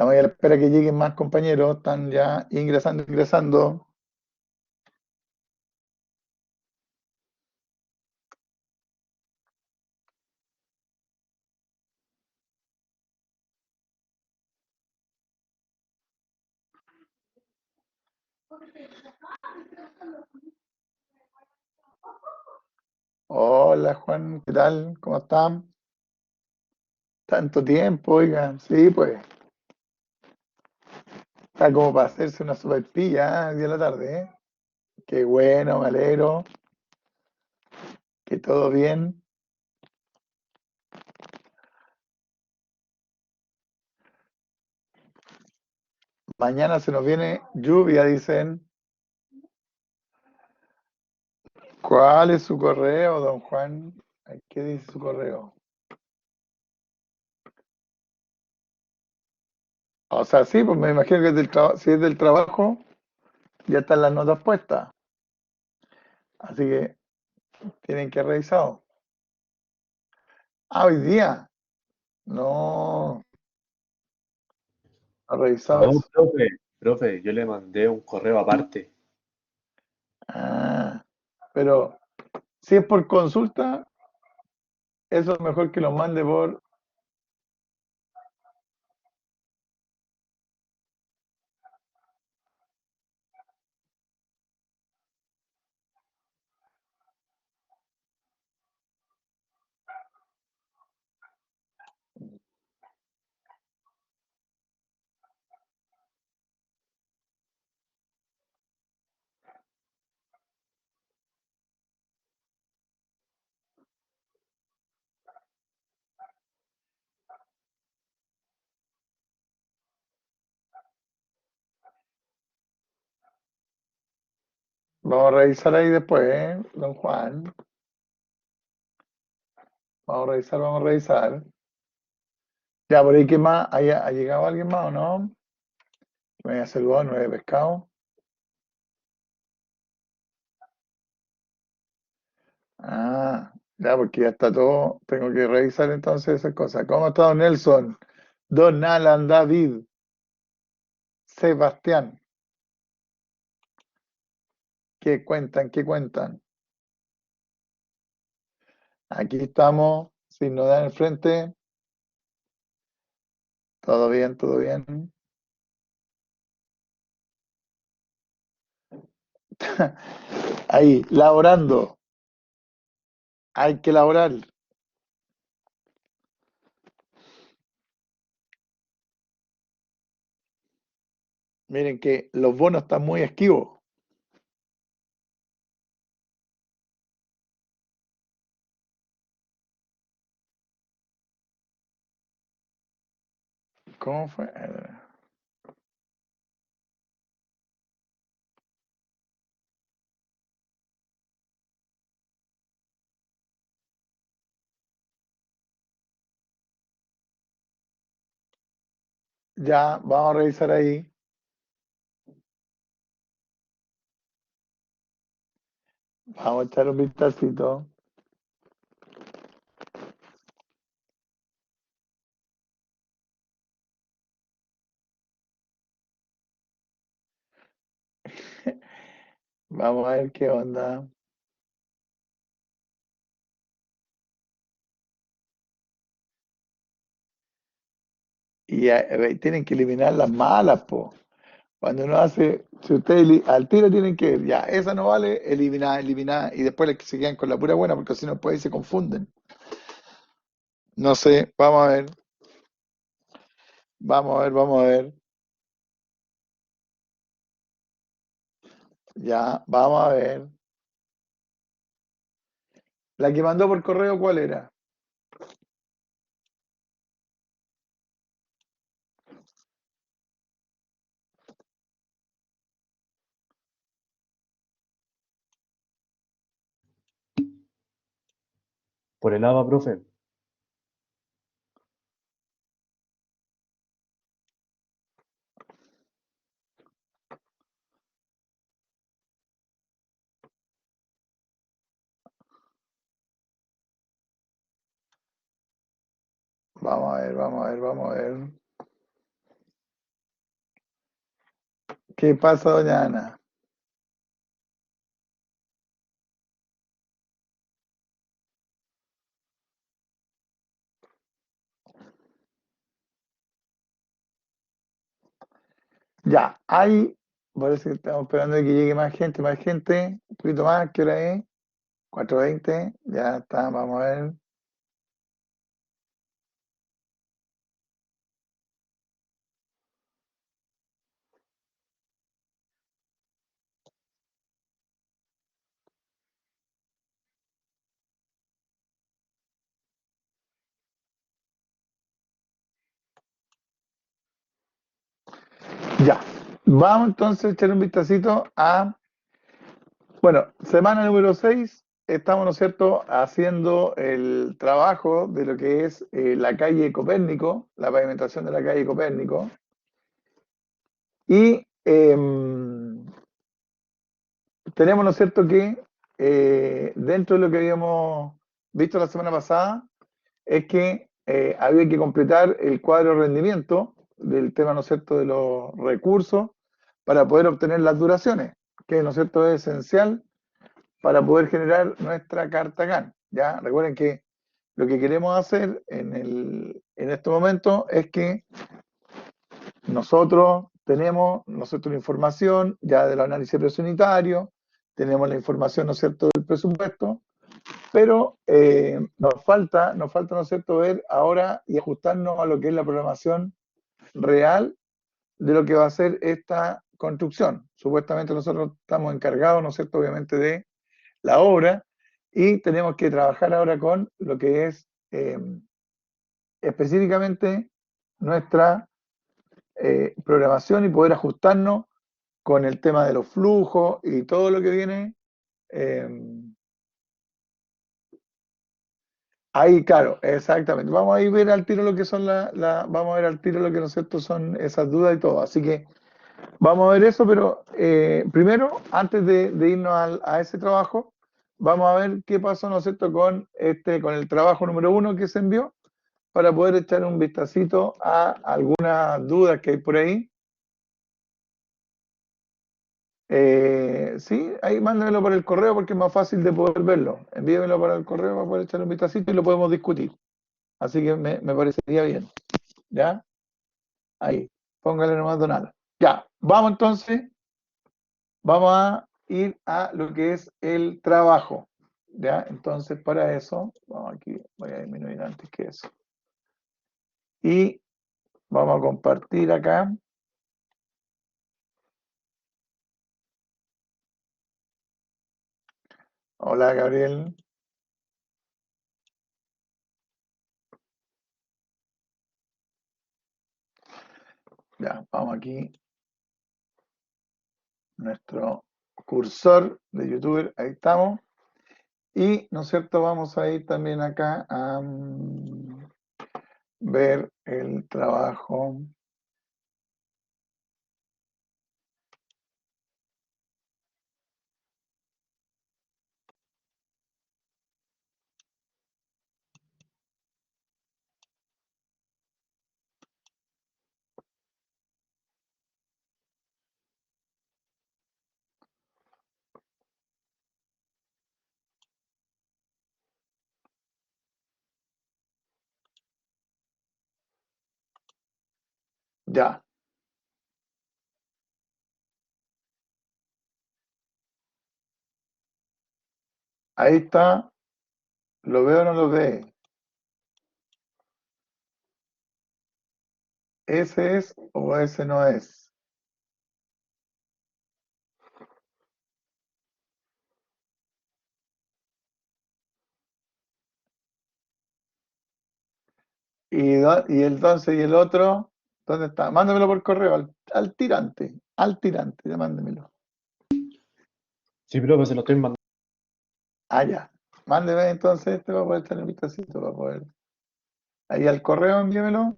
Estamos ahí a la espera que lleguen más compañeros, están ya ingresando, ingresando. Hola Juan, ¿qué tal? ¿Cómo están? Tanto tiempo, oiga. Sí, pues, está como para hacerse una sopaipilla, día de la tarde, ¿eh? Qué bueno, me alegro, que todo bien. Mañana se nos viene lluvia, dicen. ¿Cuál es su correo, don Juan? ¿Qué dice su correo? O sea, sí, pues me imagino que es del si es del trabajo, ya están las notas puestas. Así que tienen que revisar. Ah, hoy día. No, ha revisado No, eso. profe, yo le mandé un correo aparte. Ah, pero si es por consulta, eso es mejor que lo mande por. Vamos a revisar ahí después, don Juan. Vamos a revisar, vamos a revisar. Ya, por ahí, ¿qué más? ¿Ha llegado alguien más o no? Que me haya saludado, nueve pescado. Ah, ya, porque ya está todo. Tengo que revisar entonces esas cosas. ¿Cómo está don Nelson? Don Alan David, Sebastián. ¿Qué cuentan? ¿Qué cuentan? Aquí estamos, sin novedad en el frente. Todo bien, todo bien. Ahí, laborando. Hay que laborar. Miren que los bonos están muy esquivos. ¿Cómo fue? Ya, vamos a revisar ahí. Vamos a echar un vistacito. Vamos a ver qué onda. Y tienen que eliminar las malas, po. Cuando uno hace, si ustedes al tiro tienen que ver, ya, esa no vale, eliminar, eliminar, y después les que se quedan con la pura buena, porque si no, después ahí se confunden. No sé, vamos a ver, vamos a ver, vamos a ver. Ya, vamos a ver. La que mandó por correo, ¿cuál era? Por el ABA, profe. Vamos a ver, vamos a ver, vamos a ver. ¿Qué pasa, doña Ana? Ya, hay, parece que estamos esperando de que llegue más gente, un poquito más, ¿qué hora es? 4:20, ya está, vamos a ver. Ya, vamos entonces a echar un vistacito a, bueno, semana número 6. Estamos, ¿no es cierto?, haciendo el trabajo de lo que es la calle Copérnico, la pavimentación de la calle Copérnico. Y tenemos, ¿no es cierto?, que dentro de lo que habíamos visto la semana pasada, es que había que completar el cuadro de rendimiento del tema, ¿no es cierto?, de los recursos para poder obtener las duraciones, que, ¿no es cierto?, es esencial para poder generar nuestra carta GAN. ¿Ya? Recuerden que lo que queremos hacer en este momento es que nosotros tenemos, ¿no es cierto?, la información ya del análisis presunitario, tenemos la información, ¿no es cierto?, del presupuesto, pero nos falta, ¿no es cierto?, ver ahora y ajustarnos a lo que es la programación real de lo que va a ser esta construcción. Supuestamente nosotros estamos encargados, ¿no es cierto?, obviamente de la obra y tenemos que trabajar ahora con lo que es específicamente nuestra programación y poder ajustarnos con el tema de los flujos y todo lo que viene. eh, Ahí, claro, exactamente. Vamos a ir ver al tiro lo que son vamos a ver al tiro lo que, ¿no es cierto?, son esas dudas y todo. Así que vamos a ver eso, pero primero, antes de irnos a ese trabajo, vamos a ver qué pasó, ¿no es cierto?, con el trabajo número 1 que se envió, para poder echar un vistacito a algunas dudas que hay por ahí. Sí, ahí mándamelo por el correo porque es más fácil de poder verlo. Envíamelo para el correo para poder echar un vistacito y lo podemos discutir. Así que me parecería bien. ¿Ya? Ahí. Póngale nomás Donala. Ya, vamos entonces. Vamos a ir a lo que es el trabajo. ¿Ya? Entonces, para eso, vamos aquí, voy a disminuir antes que eso. Y vamos a compartir acá. Hola, Gabriel. Ya, vamos aquí. Nuestro cursor de youtuber, ahí estamos. Y, ¿no es cierto? Vamos a ir también acá a ver el trabajo. Ya, ahí está. ¿Lo veo o no lo ve? ¿Ese es o ese no es? Y entonces, ¿y el otro? ¿Dónde está? Mándamelo por correo, al tirante, ya mándemelo. Sí, profe, se lo estoy mandando. Ah, ya. Mándeme entonces este para poder tener un vistacito, para poder. Ahí al correo, envíamelo.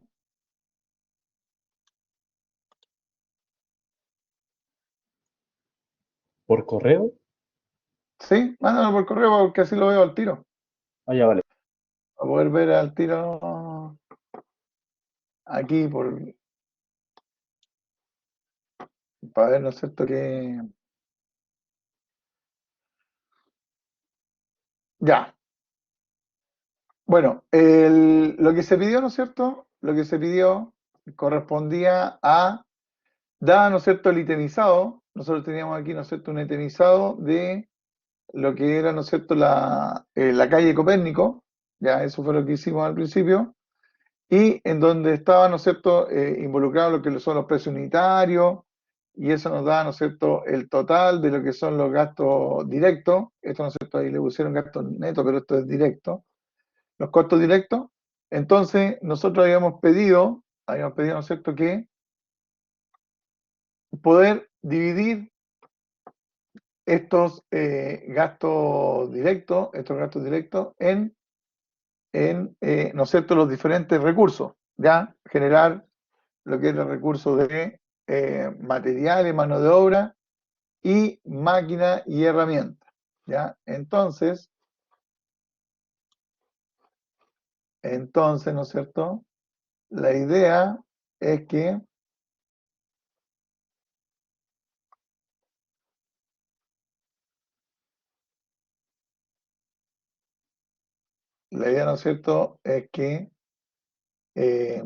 ¿Por correo? Sí, mándamelo por correo porque así lo veo al tiro. Ah, ya vale. Para poder ver al tiro aquí por. para ver, ¿no es cierto? Que ya. Bueno, lo que se pidió, ¿no es cierto? Lo que se pidió correspondía a, dada, ¿no es cierto?, el itemizado. Nosotros teníamos aquí, ¿no es cierto?, un itemizado de lo que era, ¿no es cierto?, la calle Copérnico. Ya, eso fue lo que hicimos al principio. Y en donde estaba, ¿no es cierto?, involucrado lo que son los precios unitarios, y eso nos da, ¿no es cierto?, el total de lo que son los gastos directos. Esto, ¿no es cierto?, ahí le pusieron gastos netos, pero esto es directo, los costos directos. Entonces, nosotros habíamos pedido, ¿no es cierto?, que poder dividir estos gastos directos ¿no es cierto?, los diferentes recursos, ¿ya? Generar lo que es el recurso de materiales, mano de obra y máquina y herramientas, ¿ya? Entonces, ¿no es cierto? La idea es que, la idea, ¿no es cierto?, es que eh,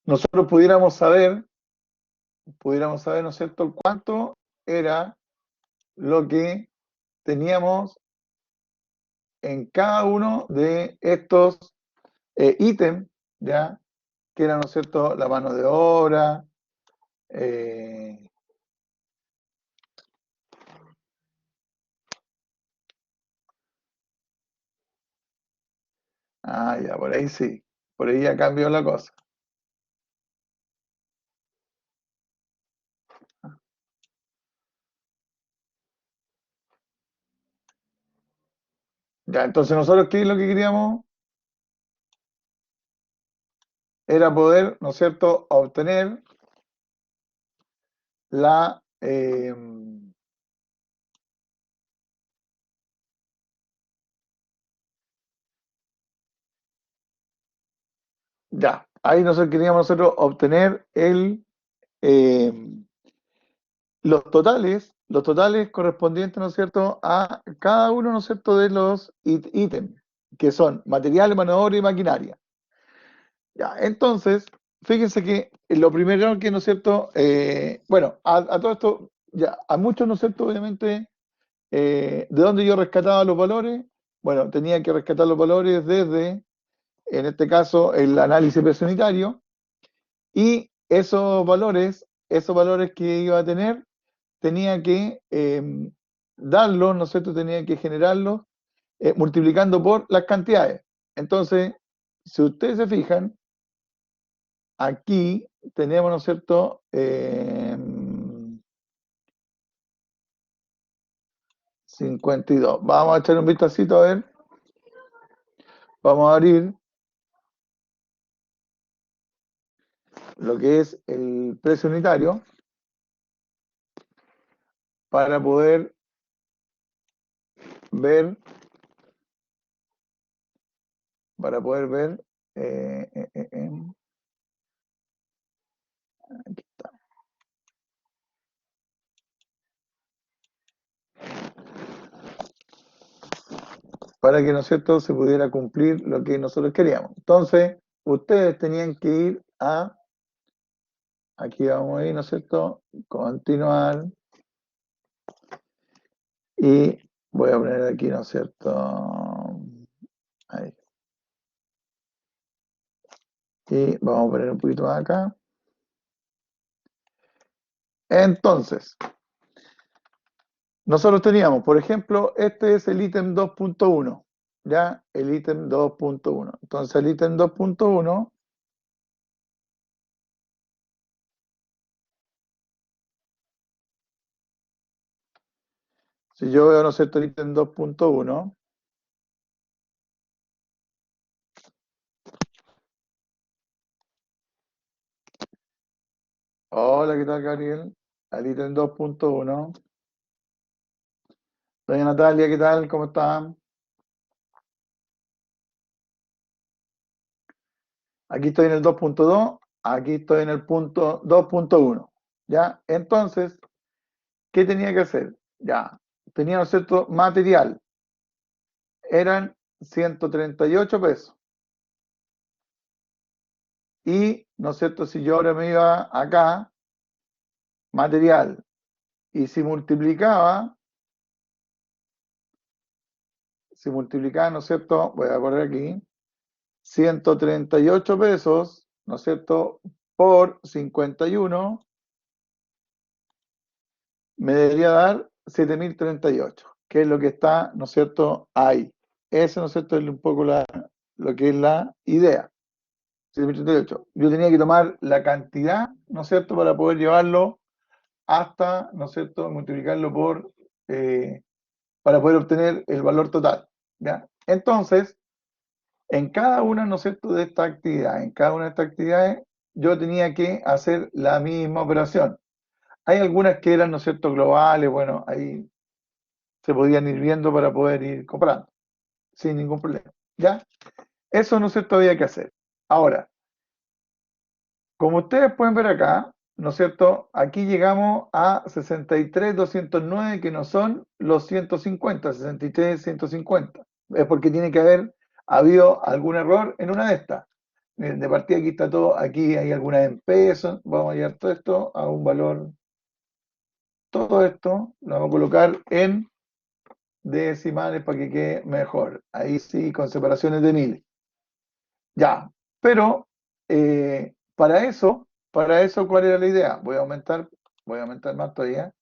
nosotros pudiéramos saber, ¿no es cierto?, cuánto era lo que teníamos en cada uno de estos ítems, ¿ya? Que era, ¿no es cierto?, la mano de obra, eh, ya, por ahí sí, por ahí ya cambió la cosa. Ya, entonces nosotros, ¿qué es lo que queríamos? Era poder, ¿no es cierto?, obtener la, ya, ahí queríamos nosotros obtener eh, los totales correspondientes, ¿no es cierto?, a cada uno, ¿no es cierto?, de los ítems, que son materiales, mano de obra y maquinaria. Ya, entonces, fíjense que lo primero que, ¿no es cierto?, bueno, a todo esto, ya, a muchos, ¿no es cierto?, obviamente, ¿de dónde yo rescataba los valores? Bueno, tenía que rescatar los valores desde, en este caso, el análisis precio unitario, y esos valores que iba a tener, tenía que darlos, ¿no es cierto?, tenía que generarlos multiplicando por las cantidades. Entonces, si ustedes se fijan, aquí tenemos, ¿no es cierto?, 52. Vamos a echar un vistacito a ver. Vamos a abrir lo que es el precio unitario para poder ver, para poder ver, eh, eh, eh, eh, aquí está. Para que, ¿no es cierto?, se pudiera cumplir lo que nosotros queríamos. Entonces, ustedes tenían que ir aquí vamos a ir, ¿no es cierto?, continuar, y voy a poner aquí, ¿no es cierto?, ahí. Y vamos a poner un poquito más acá. Entonces, nosotros teníamos, por ejemplo, este es el ítem 2.1, ¿ya? El ítem 2.1. Entonces, el ítem 2.1, si yo veo, ¿no es cierto?, el ítem 2.1, hola, ¿qué tal, Gabriel? El ítem 2.1. Doña Natalia, ¿qué tal? ¿Cómo están? Aquí estoy en el 2.2, aquí estoy en el punto 2.1. ¿Ya? Entonces, ¿qué tenía que hacer? Ya, tenía, ¿no es cierto?, material. Eran 138 pesos. Y, ¿no es cierto?, si yo ahora me iba acá, material, y si multiplicaba, ¿no es cierto?, voy a poner aquí, 138 pesos, ¿no es cierto?, por 51, me debería dar 7.038, que es lo que está, ¿no es cierto?, ahí. Ese, ¿no es cierto?, es un poco lo que es la idea. 7.038. Yo tenía que tomar la cantidad, ¿no es cierto?, para poder llevarlo hasta, ¿no es cierto?, multiplicarlo para poder obtener el valor total. ¿Ya? Entonces, en cada una, ¿no es cierto?, de estas actividades, en cada una de estas actividades, yo tenía que hacer la misma operación. Hay algunas que eran, ¿no es cierto?, globales, bueno, ahí se podían ir viendo para poder ir comprando, sin ningún problema. ¿Ya? Eso, ¿no es cierto?, había que hacer. Ahora, como ustedes pueden ver acá, ¿no es cierto?, aquí llegamos a 63.209, que no son los 150, 63.150. Es porque tiene que haber habido algún error en una de estas. Miren, de partida aquí está todo, aquí hay algunas en pesos, vamos a llevar todo esto a un valor, todo esto lo vamos a colocar en decimales para que quede mejor. Ahí sí, con separaciones de miles. Ya, pero para eso, ¿cuál era la idea? Voy a aumentar más todavía.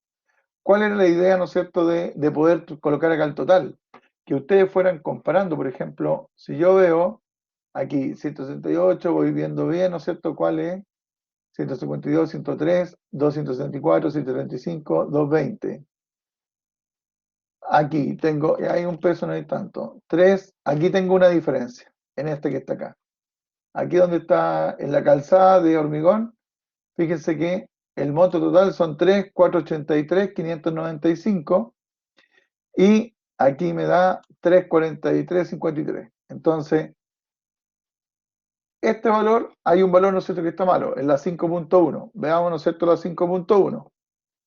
¿Cuál era la idea, no es cierto, de poder colocar acá el total? Que ustedes fueran comparando, por ejemplo, si yo veo aquí 168, voy viendo bien, ¿no es cierto?, cuál es 152, 103, 264, 135, 220. Aquí tengo, hay un peso, no hay tanto. 3, aquí tengo una diferencia, en este que está acá. Aquí donde está en la calzada de hormigón, fíjense que el monto total son 3.483.595 y aquí me da 3.43.53. Entonces, este valor, hay un valor, ¿no es cierto?, que está malo, en la 5.1. Veamos, ¿no es cierto?, la 5.1.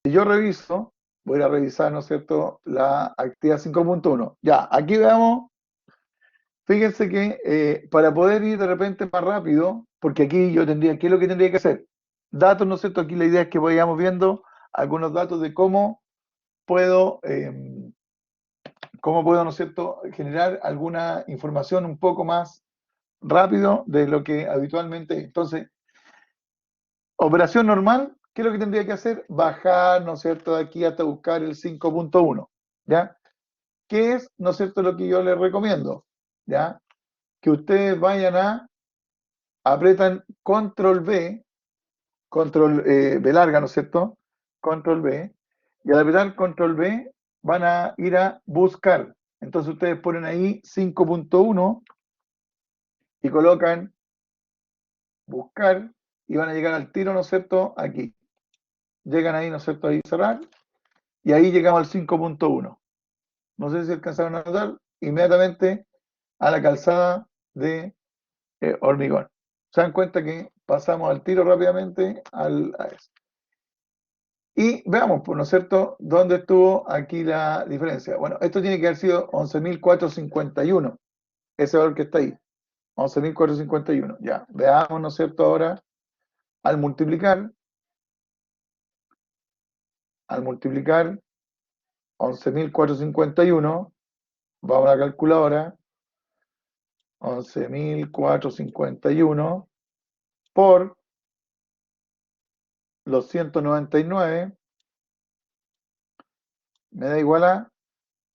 Si yo reviso, voy a revisar, ¿no es cierto?, la actividad 5.1. Ya, aquí veamos. Fíjense que para poder ir de repente más rápido, porque aquí yo tendría, ¿qué es lo que tendría que hacer? Datos, ¿no es cierto? Aquí la idea es que vayamos viendo algunos datos de cómo puedo, ¿no es cierto?, generar alguna información un poco más rápido de lo que habitualmente. Entonces, operación normal, ¿qué es lo que tendría que hacer? Bajar, ¿no es cierto?, de aquí hasta buscar el 5.1, ¿ya? ¿Qué es, no es cierto?, lo que yo les recomiendo, ¿ya? Que ustedes vayan apretan control B, control B larga, ¿no es cierto? Control B, y al apretar control B van a ir a buscar. Entonces ustedes ponen ahí 5.1 y colocan buscar y van a llegar al tiro, ¿no es cierto? Aquí. Llegan ahí, ¿no es cierto? Ahí cerrar y ahí llegamos al 5.1. No sé si alcanzaron a notar, inmediatamente a la calzada de hormigón. Se dan cuenta que pasamos al tiro rápidamente a eso. Y veamos, pues, ¿no es cierto?, dónde estuvo aquí la diferencia. Bueno, esto tiene que haber sido 11.451, ese valor que está ahí, 11.451. Ya, veamos, ¿no es cierto?, ahora, al multiplicar 11.451, vamos a la calculadora, 11.451 por los 199, me da igual a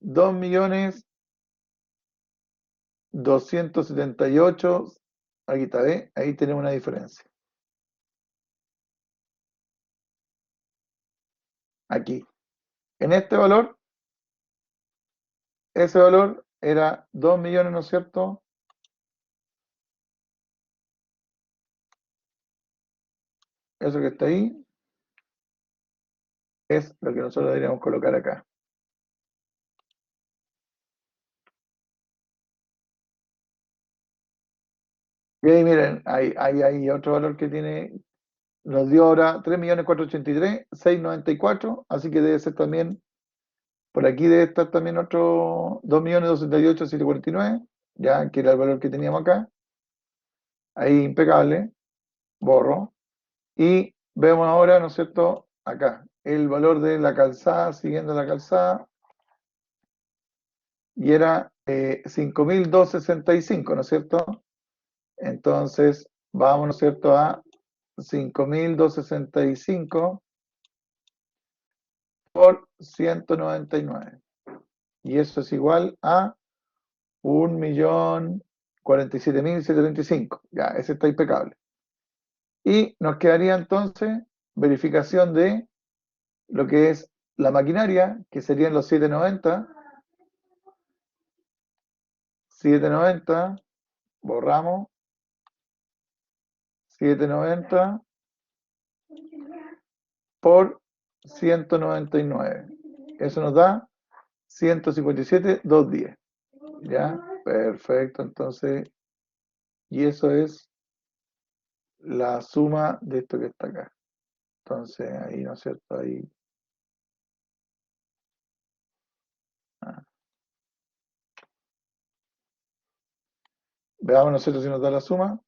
2.278.000. Aquí está, ¿ve? Ahí tenemos una diferencia. Aquí. En este valor, ese valor era 2 millones, ¿no es cierto? Eso que está ahí es lo que nosotros deberíamos colocar acá. Y ahí miren, hay otro valor que tiene, nos dio ahora 3.483.694, así que debe ser también, por aquí debe estar también otro 2.268.749, ya que era el valor que teníamos acá, ahí impecable, borro, y vemos ahora, ¿no es cierto?, acá, el valor de la calzada, siguiendo la calzada, y era 5.265, ¿no es cierto? Entonces, vamos, ¿no es cierto?, a 5.265 por 199. Y eso es igual a 1.047.735. Ya, ese está impecable. Y nos quedaría entonces verificación de lo que es la maquinaria, que serían los 790. 790, borramos. 790 por 199. Eso nos da 157.210. ¿Ya? Perfecto. Entonces, y eso es la suma de esto que está acá. Entonces, ahí, ¿no es cierto? Ahí. Ah. Veamos, ¿no es cierto? Si nos da la suma.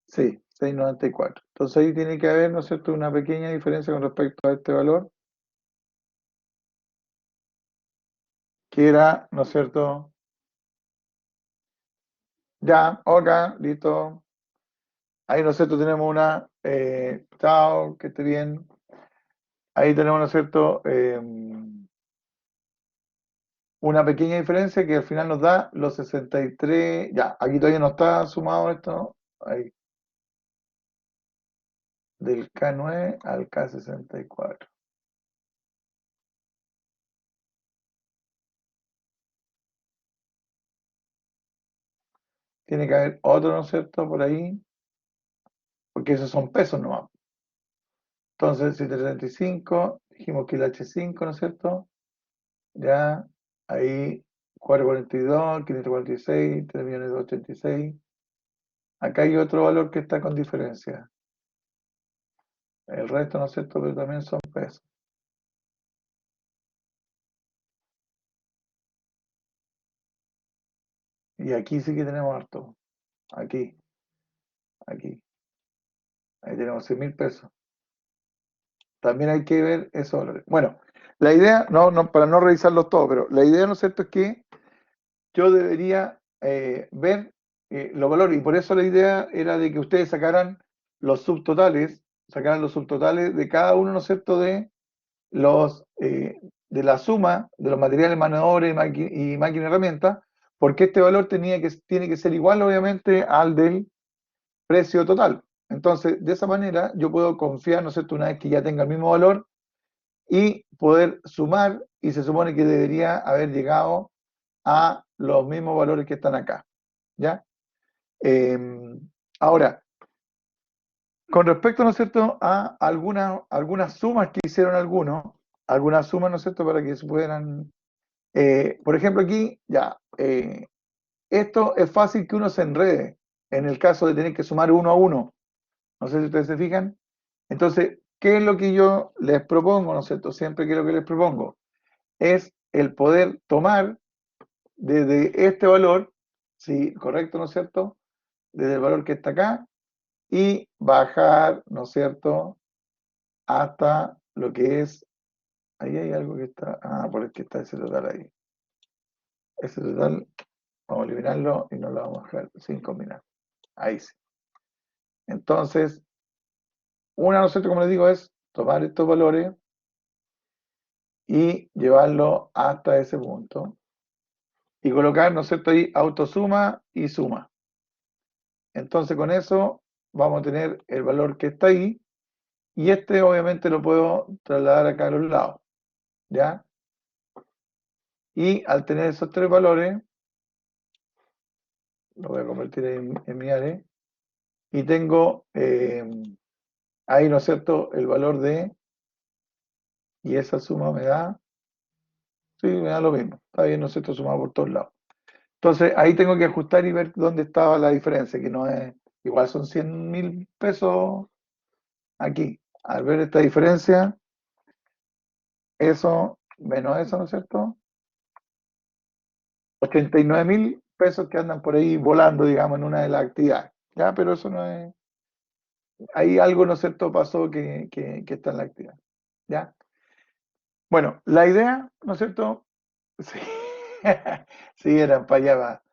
Sí, 694. Entonces ahí tiene que haber, ¿no es cierto?, una pequeña diferencia con respecto a este valor, que era, ¿no es cierto? Ya, ok, listo. Ahí, ¿no es cierto? Tenemos una, chao, que esté bien. Ahí tenemos, ¿no es cierto? Una pequeña diferencia que al final nos da los 63. Ya, aquí todavía no está sumado esto, ¿no? Ahí, del K9 al K64. Tiene que haber otro, ¿no es cierto? Por ahí, porque esos son pesos nomás. Entonces, 735, dijimos que el H5, ¿no es cierto? Ya, ahí, 442, 546, 3.286. Acá hay otro valor que está con diferencia. El resto, ¿no es cierto? Pero también son pesos. Y aquí sí que tenemos harto. Aquí, aquí. Ahí tenemos 100.000 pesos. También hay que ver esos valores. Bueno, la idea, para no revisarlos todos, pero la idea, ¿no es cierto?, es que yo debería ver los valores. Y por eso la idea era de que ustedes sacaran los subtotales de cada uno, ¿no es cierto?, de la suma de los materiales, mano de obra y máquina herramienta, porque este valor tiene que ser igual, obviamente, al del precio total. Entonces, de esa manera, yo puedo confiar, ¿no es cierto?, una vez que ya tenga el mismo valor y poder sumar, y se supone que debería haber llegado a los mismos valores que están acá. ¿Ya? Eh, Ahora, con respecto, ¿no es cierto?, a algunas sumas que hicieron algunas sumas, ¿no es cierto?, para que se pudieran, por ejemplo, aquí, ya, esto es fácil que uno se enrede en el caso de tener que sumar uno a uno. No sé si ustedes se fijan. Entonces, ¿qué es lo que yo les propongo, ¿no es cierto? Siempre que lo que les propongo es el poder tomar desde este valor, sí, correcto, ¿no es cierto? Desde el valor que está acá y bajar, ¿no es cierto?, hasta lo que es, ahí hay algo que está, por el que está ese total ahí. Ese total, vamos a eliminarlo y no lo vamos a dejar sin combinar. Ahí sí. Entonces, una, ¿no es cierto?, como les digo, es tomar estos valores y llevarlo hasta ese punto y colocar, ¿no es cierto?, ahí autosuma y suma. Entonces con eso vamos a tener el valor que está ahí y este obviamente lo puedo trasladar acá a los lados, ¿ya? Y al tener esos tres valores, lo voy a convertir en mi área, y tengo ahí, ¿no es cierto?, el valor de, y esa suma me da, sí, me da lo mismo, está bien, ¿no es cierto?, sumado por todos lados. Entonces ahí tengo que ajustar y ver dónde estaba la diferencia, que no es, igual son 100.000 pesos aquí. Al ver esta diferencia, eso menos eso, ¿no es cierto? 89.000 pesos que andan por ahí volando, digamos, en una de las actividades. Ya, pero eso no es, ahí algo, ¿no es cierto?, pasó que está en la actividad. ¿Ya? Bueno, la idea, ¿no es cierto? Sí, sí, eran para allá va.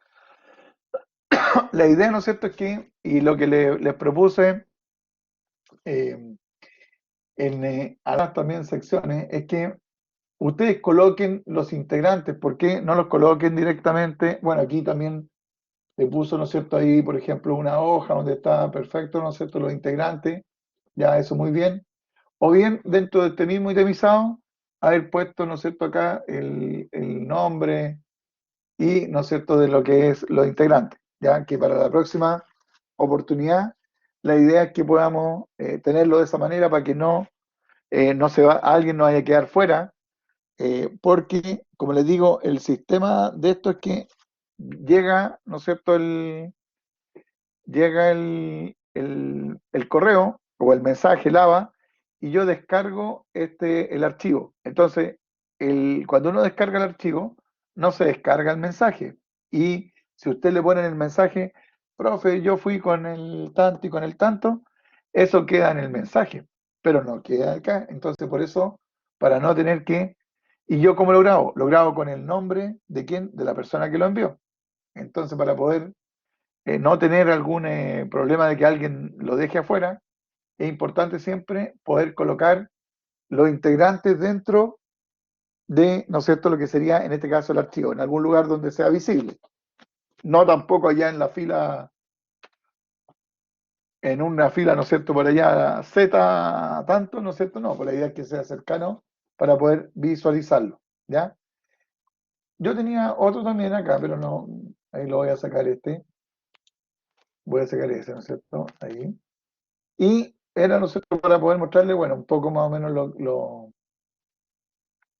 La idea, ¿no es cierto?, es que, y lo que les propuse eh, en algunas también secciones, es que ustedes coloquen los integrantes, ¿por qué no los coloquen directamente? Bueno, aquí también le puso, ¿no es cierto?, ahí, por ejemplo, una hoja donde está perfecto, ¿no es cierto?, los integrantes, ya eso muy bien. O bien, dentro de este mismo itemizado, haber puesto, ¿no es cierto?, acá el nombre y, ¿no es cierto?, de lo que es los integrantes, ya que para la próxima oportunidad, la idea es que podamos tenerlo de esa manera para que no se va, alguien no vaya a quedar fuera, porque, como les digo, el sistema de esto es que llega, ¿no es cierto?, llega el correo o el mensaje, el ABA, y yo descargo el archivo. Entonces, cuando uno descarga el archivo, no se descarga el mensaje. Y si usted le pone en el mensaje, profe, yo fui con el tanto y con el tanto, eso queda en el mensaje, pero no queda acá. Entonces, por eso, para no tener que... ¿Y yo cómo lo grabo? Lo grabo con el nombre de quién, de la persona que lo envió. Entonces, para poder no tener algún problema de que alguien lo deje afuera, es importante siempre poder colocar los integrantes dentro de, ¿no es cierto?, lo que sería en este caso el archivo, en algún lugar donde sea visible. No tampoco allá en la fila, en una fila, ¿no es cierto?, por allá Z tanto, ¿no es cierto? No, pues la idea es que sea cercano para poder visualizarlo, ¿ya? Yo tenía otro también acá, pero no, ahí lo voy a sacar voy a sacar ese, ¿no es cierto? Ahí. Y era, ¿no es cierto?, para poder mostrarle, bueno, un poco más o menos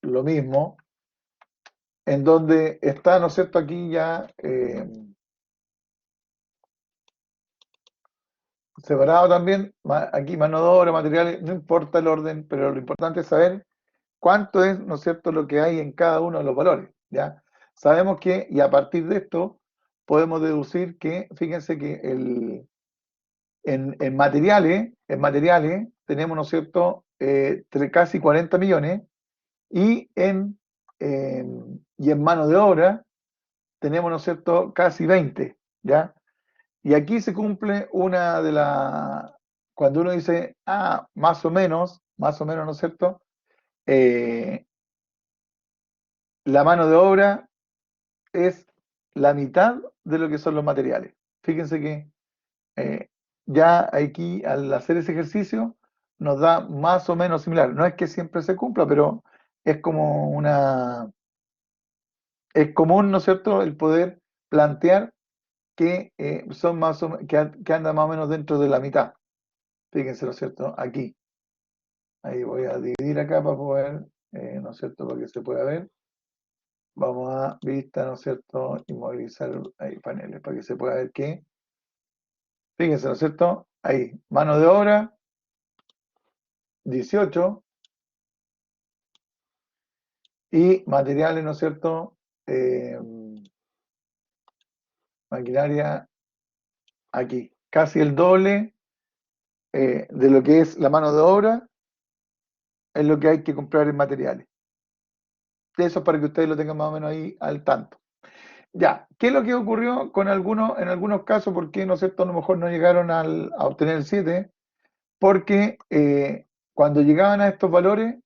lo mismo, en donde está, ¿no es cierto?, aquí ya separado también, aquí mano de obra, materiales, no importa el orden, pero lo importante es saber cuánto es, ¿no es cierto?, lo que hay en cada uno de los valores, ¿ya? Sabemos que, y a partir de esto, podemos deducir que, fíjense que en materiales tenemos, ¿no es cierto?, casi 40 millones, y eh, y en mano de obra tenemos, ¿no es cierto?, casi 20, ¿ya? Y aquí se cumple una de las, cuando uno dice, más o menos, ¿no es cierto?, Eh, la mano de obra es la mitad de lo que son los materiales. Fíjense que eh, ya aquí, al hacer ese ejercicio, nos da más o menos similar. No es que siempre se cumpla, pero es como es común, ¿no es cierto?, el poder plantear que son más o que andan más o menos dentro de la mitad. Fíjense, ¿no es cierto? Aquí. Ahí voy a dividir acá para poder, ¿no es cierto?, para que se pueda ver. Vamos a vista, ¿no es cierto?, inmovilizar ahí paneles para que se pueda ver que, fíjense, ¿no es cierto? Ahí, mano de obra, 18, y materiales, ¿no es cierto? Eh, Maquinaria, aquí. Casi el doble de lo que es la mano de obra es lo que hay que comprar en materiales. Eso para que ustedes lo tengan más o menos ahí al tanto. Ya, ¿qué es lo que ocurrió con algunos, en algunos casos? ¿Por qué, no es cierto?, a lo mejor no llegaron a obtener el 7, porque cuando llegaban a estos valores,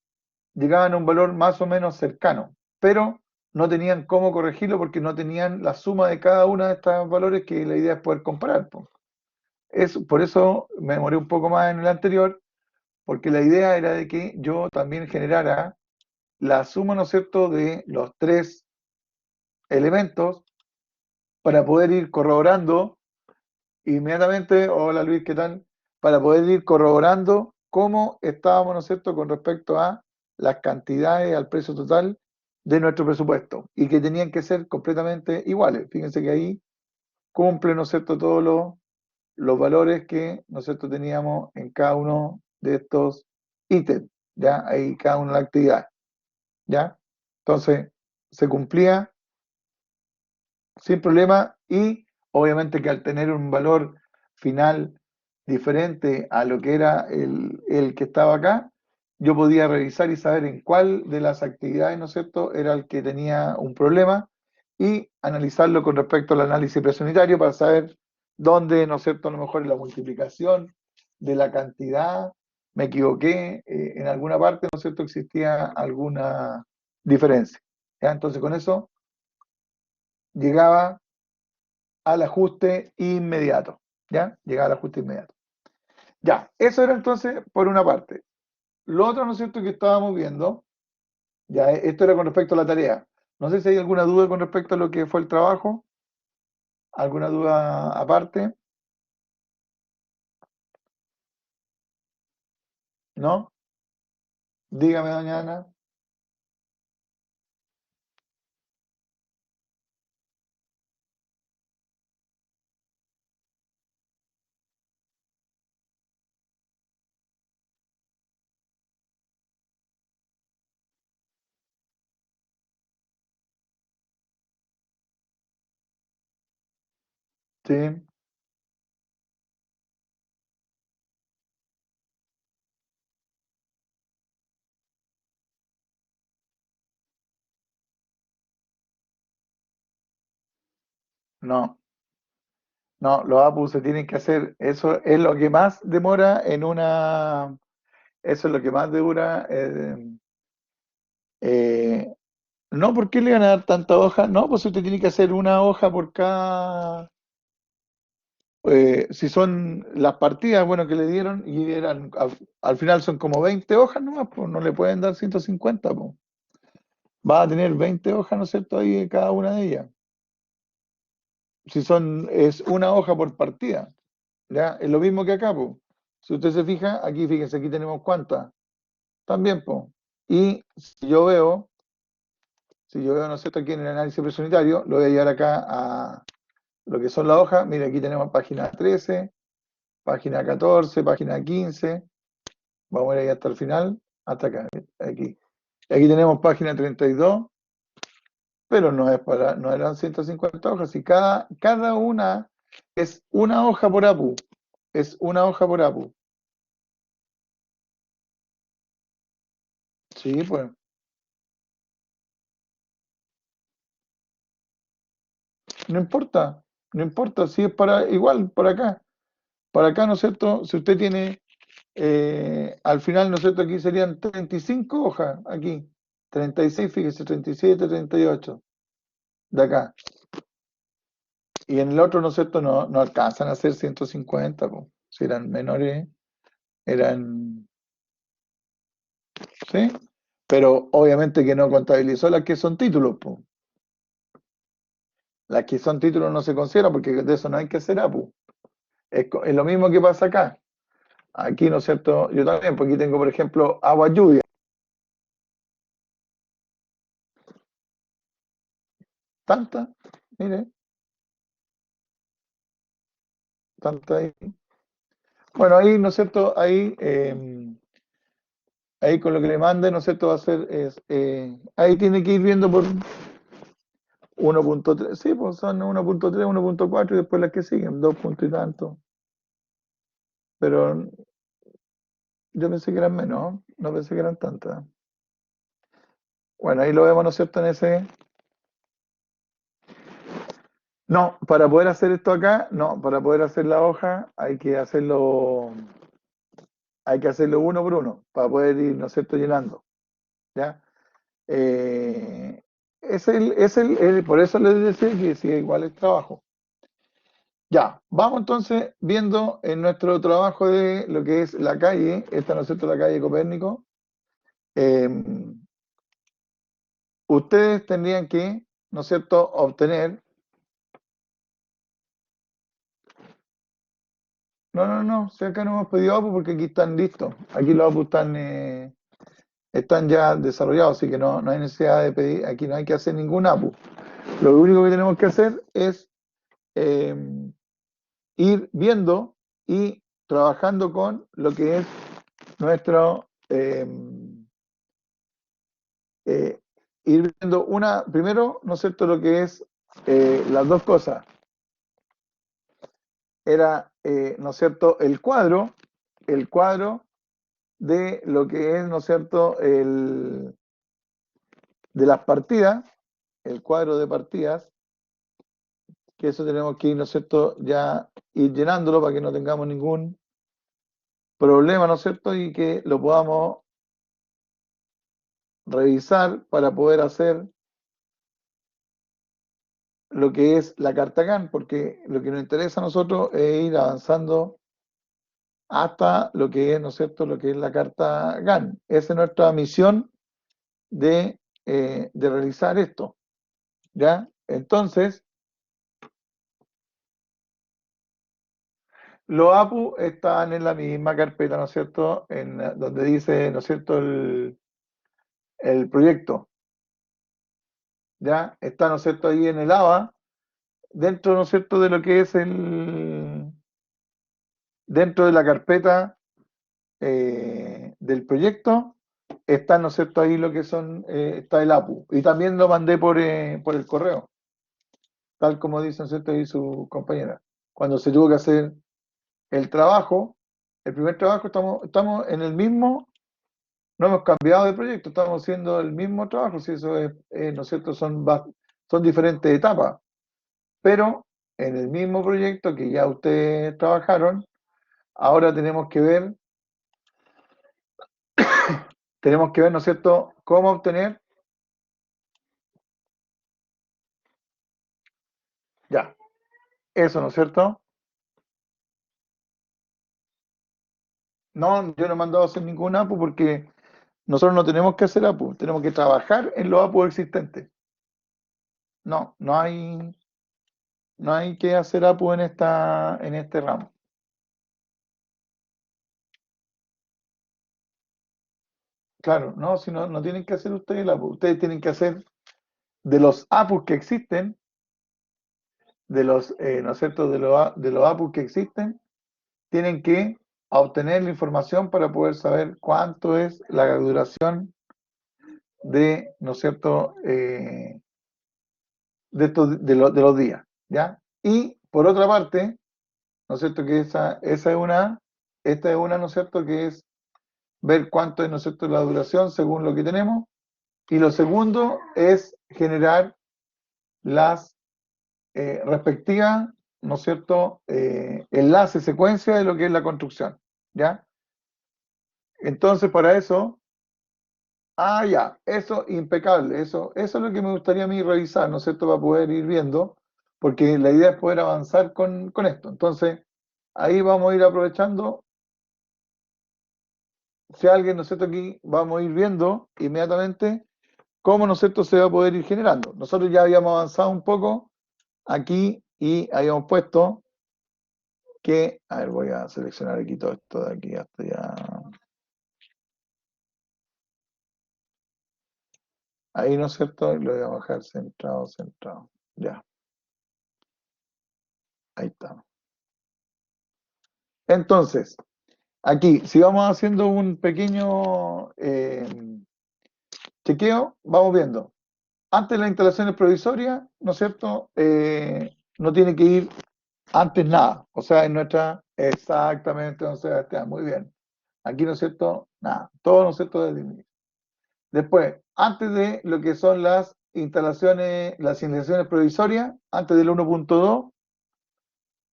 llegaban a un valor más o menos cercano, pero no tenían cómo corregirlo porque no tenían la suma de cada uno de estos valores, que la idea es poder comparar, po. Por eso me demoré un poco más en el anterior, porque la idea era de que yo también generara la suma, ¿no es cierto?, de los tres elementos para poder ir corroborando inmediatamente, hola Luis, ¿qué tal? Para poder ir corroborando cómo estábamos, ¿no es cierto?, con respecto a las cantidades, al precio total de nuestro presupuesto y que tenían que ser completamente iguales. Fíjense que ahí cumple, ¿no es cierto?, todos los valores que, ¿no es cierto?, teníamos en cada uno de estos ítems, ¿ya? Ahí cada una de las actividades, ¿ya? Entonces, se cumplía sin problema y obviamente que al tener un valor final diferente a lo que era el que estaba acá, yo podía revisar y saber en cuál de las actividades, ¿no es cierto?, era el que tenía un problema y analizarlo con respecto al análisis presunitario para saber dónde, ¿no es cierto?, a lo mejor en la multiplicación de la cantidad me equivoqué, en alguna parte, ¿no es cierto?, existía alguna diferencia. ¿Ya? Entonces con eso llegaba al ajuste inmediato, ¿ya? Llegaba al ajuste inmediato. Ya, eso era entonces por una parte. Lo otro, ¿no es cierto?, que estábamos viendo, ya esto era con respecto a la tarea. No sé si hay alguna duda con respecto a lo que fue el trabajo, alguna duda aparte, ¿no? Dígame, doña Ana. Sí, no, no, los APU se tienen que hacer, eso es lo que más demora en una, eso es lo que más dura, eh, no, ¿por qué le van a dar tanta hoja? No, pues usted tiene que hacer una hoja por cada, si son las partidas, bueno, que le dieron y eran, al final son como 20 hojas nomás, pues no le pueden dar 150, pues. Va a tener 20 hojas, ¿no es cierto?, ahí de cada una de ellas. Si son, es una hoja por partida, ¿ya? Es lo mismo que acá, pues. Si usted se fija, aquí, fíjense, aquí tenemos cuántas, también, pues. Y si yo veo, ¿no es cierto?, aquí en el análisis presunitario, lo voy a llevar acá a lo que son las hojas. Mire, aquí tenemos página 13, página 14, página 15. Vamos a ir ahí hasta el final, hasta acá, aquí. Aquí tenemos página 32, pero no eran 150 hojas, y cada una es una hoja por APU, es una hoja por APU. Sí, pues, no importa, no importa, si es para, igual, para acá, ¿no es cierto? Si usted tiene, al final, ¿no es cierto? Aquí serían 35 hojas, aquí, 36, fíjese, 37, 38, de acá. Y en el otro, ¿no es cierto? No, no alcanzan a ser 150, po. Si eran menores, eran, ¿sí? Pero obviamente que no contabilizó las que son títulos, po. Las que son títulos no se consideran porque de eso no hay que hacer APU. Es lo mismo que pasa acá. Aquí, ¿no es cierto? Yo también, porque aquí tengo, por ejemplo, agua lluvia. Tanta, mire, tanta ahí. Bueno, ahí, ¿no es cierto? Ahí con lo que le mande, ¿no es cierto? Va a ser, ahí tiene que ir viendo por 1.3, sí, pues son 1.3, 1.4 y después las que siguen, 2 puntos y tanto. Pero yo pensé que eran menos, no pensé que eran tantas. Bueno, ahí lo vemos, ¿no es cierto? En ese. No, para poder hacer esto acá, no, para poder hacer la hoja hay que hacerlo uno por uno, para poder ir, ¿no es cierto?, llenando, ¿ya? Por eso les decía que sí, igual es trabajo. Ya, vamos entonces viendo en nuestro trabajo de lo que es la calle, esta, ¿no es cierto?, la calle Copérnico. Eh, Ustedes tendrían que, ¿no es cierto?, obtener. No, no, no, si acá no hemos pedido APU porque aquí están listos. Aquí los APU están. están ya desarrollados, así que no hay necesidad de pedir, aquí no hay que hacer ningún APU. Lo único que tenemos que hacer es eh, ir viendo y trabajando con lo que es nuestro, eh, ir viendo primero, ¿no es cierto?, lo que es las dos cosas. Era, ¿no es cierto?, el cuadro de lo que es, ¿no es cierto?, de las partidas, el cuadro de partidas, que eso tenemos que ir, ¿no es cierto?, ya ir llenándolo para que no tengamos ningún problema, ¿no es cierto?, y que lo podamos revisar para poder hacer lo que es la carta GAN, porque lo que nos interesa a nosotros es ir avanzando hasta lo que es, ¿no es cierto?, lo que es la carta GAN. Esa es nuestra misión de realizar esto, ¿ya? Entonces, los APU están en la misma carpeta, ¿no es cierto?, donde dice, ¿no es cierto?, el proyecto, ¿ya? Está, ¿no es cierto?, ahí en el ABA, dentro, ¿no es cierto?, de lo que es dentro de la carpeta del proyecto, está, ¿no es cierto?, ahí lo que está el APU. Y también lo mandé por el correo, tal como dice, ¿no es cierto?, ahí su compañera. Cuando se tuvo que hacer el trabajo, el primer trabajo, estamos en el mismo, no hemos cambiado de proyecto, estamos haciendo el mismo trabajo, si eso es, ¿no es cierto?, son diferentes etapas, pero en el mismo proyecto que ya ustedes trabajaron, ahora tenemos que ver, ¿no es cierto?, cómo obtener, ya, eso, ¿no es cierto? No, yo no he mandado a hacer ningún APU porque nosotros no tenemos que hacer APU, tenemos que trabajar en los APU existentes. No, no hay que hacer APU en este ramo. Claro, no, si no, no tienen que hacer ustedes el APU, ustedes tienen que hacer de los APUs que existen, ¿no es cierto?, de los APUs que existen, tienen que obtener la información para poder saber cuánto es la duración ¿no es cierto?, de los días, ¿ya? Y por otra parte, ¿no es cierto?, que esta es una, ¿no es cierto?, que es ver cuánto es, ¿no es cierto?, la duración según lo que tenemos. Y lo segundo es generar las respectivas, ¿no es cierto?, enlace, secuencia de lo que es la construcción, ¿ya? Entonces, para eso, ya, eso impecable, eso es lo que me gustaría a mí revisar, ¿no es cierto?, para poder ir viendo, porque la idea es poder avanzar con esto. Entonces, ahí vamos a ir aprovechando. Si alguien, ¿no es cierto?, aquí vamos a ir viendo inmediatamente cómo, ¿no es cierto?, se va a poder ir generando. Nosotros ya habíamos avanzado un poco aquí y habíamos puesto que, a ver, voy a seleccionar aquí todo esto de aquí hasta ya. Ahí, ¿no es cierto? Lo voy a bajar centrado, centrado. Ya, ahí está. Entonces, aquí, si vamos haciendo un pequeño chequeo, vamos viendo. Antes de las instalaciones provisorias, ¿no es cierto? No tiene que ir antes nada. O sea, en nuestra, exactamente, don Sebastián, muy bien. Aquí, ¿no es cierto? Nada. Todo, ¿no es cierto? Desde el inicio. Después, antes de lo que son las instalaciones provisorias, antes del 1.2,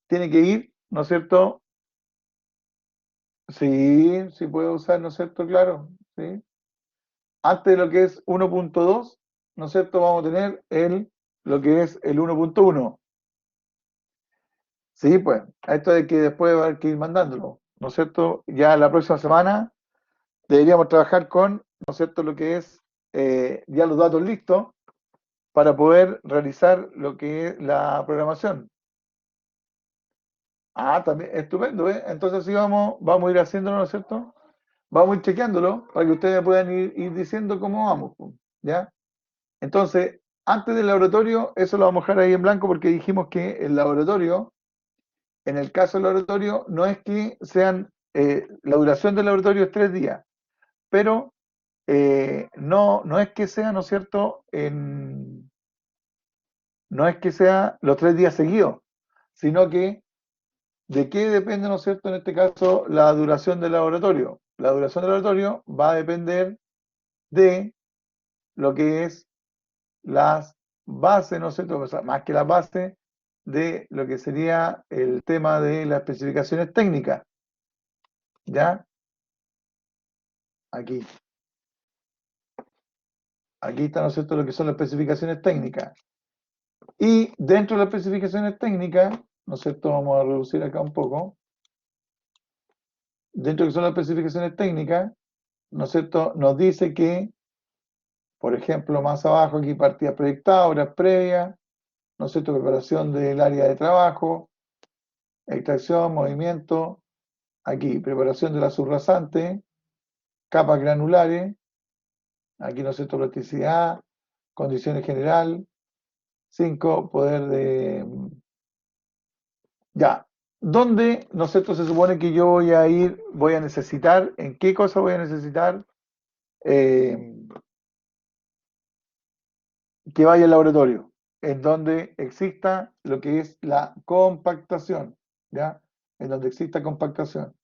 tiene que ir, ¿no es cierto? Sí, sí puede usar, ¿no es cierto? Claro, sí. Antes de lo que es 1.2, ¿no es cierto? Vamos a tener lo que es el 1.1. Sí, pues, esto de que después va a haber que ir mandándolo, ¿no es cierto? Ya la próxima semana deberíamos trabajar con, ¿no es cierto?, lo que es ya los datos listos para poder realizar lo que es la programación. También, estupendo, ¿eh? Entonces sí vamos a ir haciéndolo, ¿no es cierto? vamos a ir chequeándolo para que ustedes puedan ir diciendo cómo vamos, po, ¿ya? Entonces, antes del laboratorio, eso lo vamos a dejar ahí en blanco porque dijimos que el laboratorio, en el caso del laboratorio, no es que sean, la duración del laboratorio es 3 días, pero no es que sea, ¿no es cierto?, no es que sea los 3 días seguidos, sino que de qué depende, ¿no es cierto?, en este caso, la duración del laboratorio. La duración del laboratorio va a depender de lo que es las bases, ¿no es cierto? O sea, más que las bases de lo que sería el tema de las especificaciones técnicas, ¿ya? Aquí. Aquí está, ¿no es cierto?, lo que son las especificaciones técnicas. Y dentro de las especificaciones técnicas, ¿no es cierto?, vamos a reducir acá un poco. Dentro de lo que son las especificaciones técnicas, ¿no es cierto?, nos dice que, por ejemplo, más abajo aquí partida proyectada, horas previas, ¿no es cierto?, preparación del área de trabajo, extracción, movimiento, aquí, preparación de la subrasante, capas granulares, aquí, ¿no es cierto?, plasticidad, condiciones general, 5 poder de... Ya, ¿dónde, ¿no es cierto?, se supone que yo voy a ir, voy a necesitar, en qué cosa voy a necesitar eh, que vaya al laboratorio? En donde exista lo que es la compactación, ¿ya? En donde exista compactación.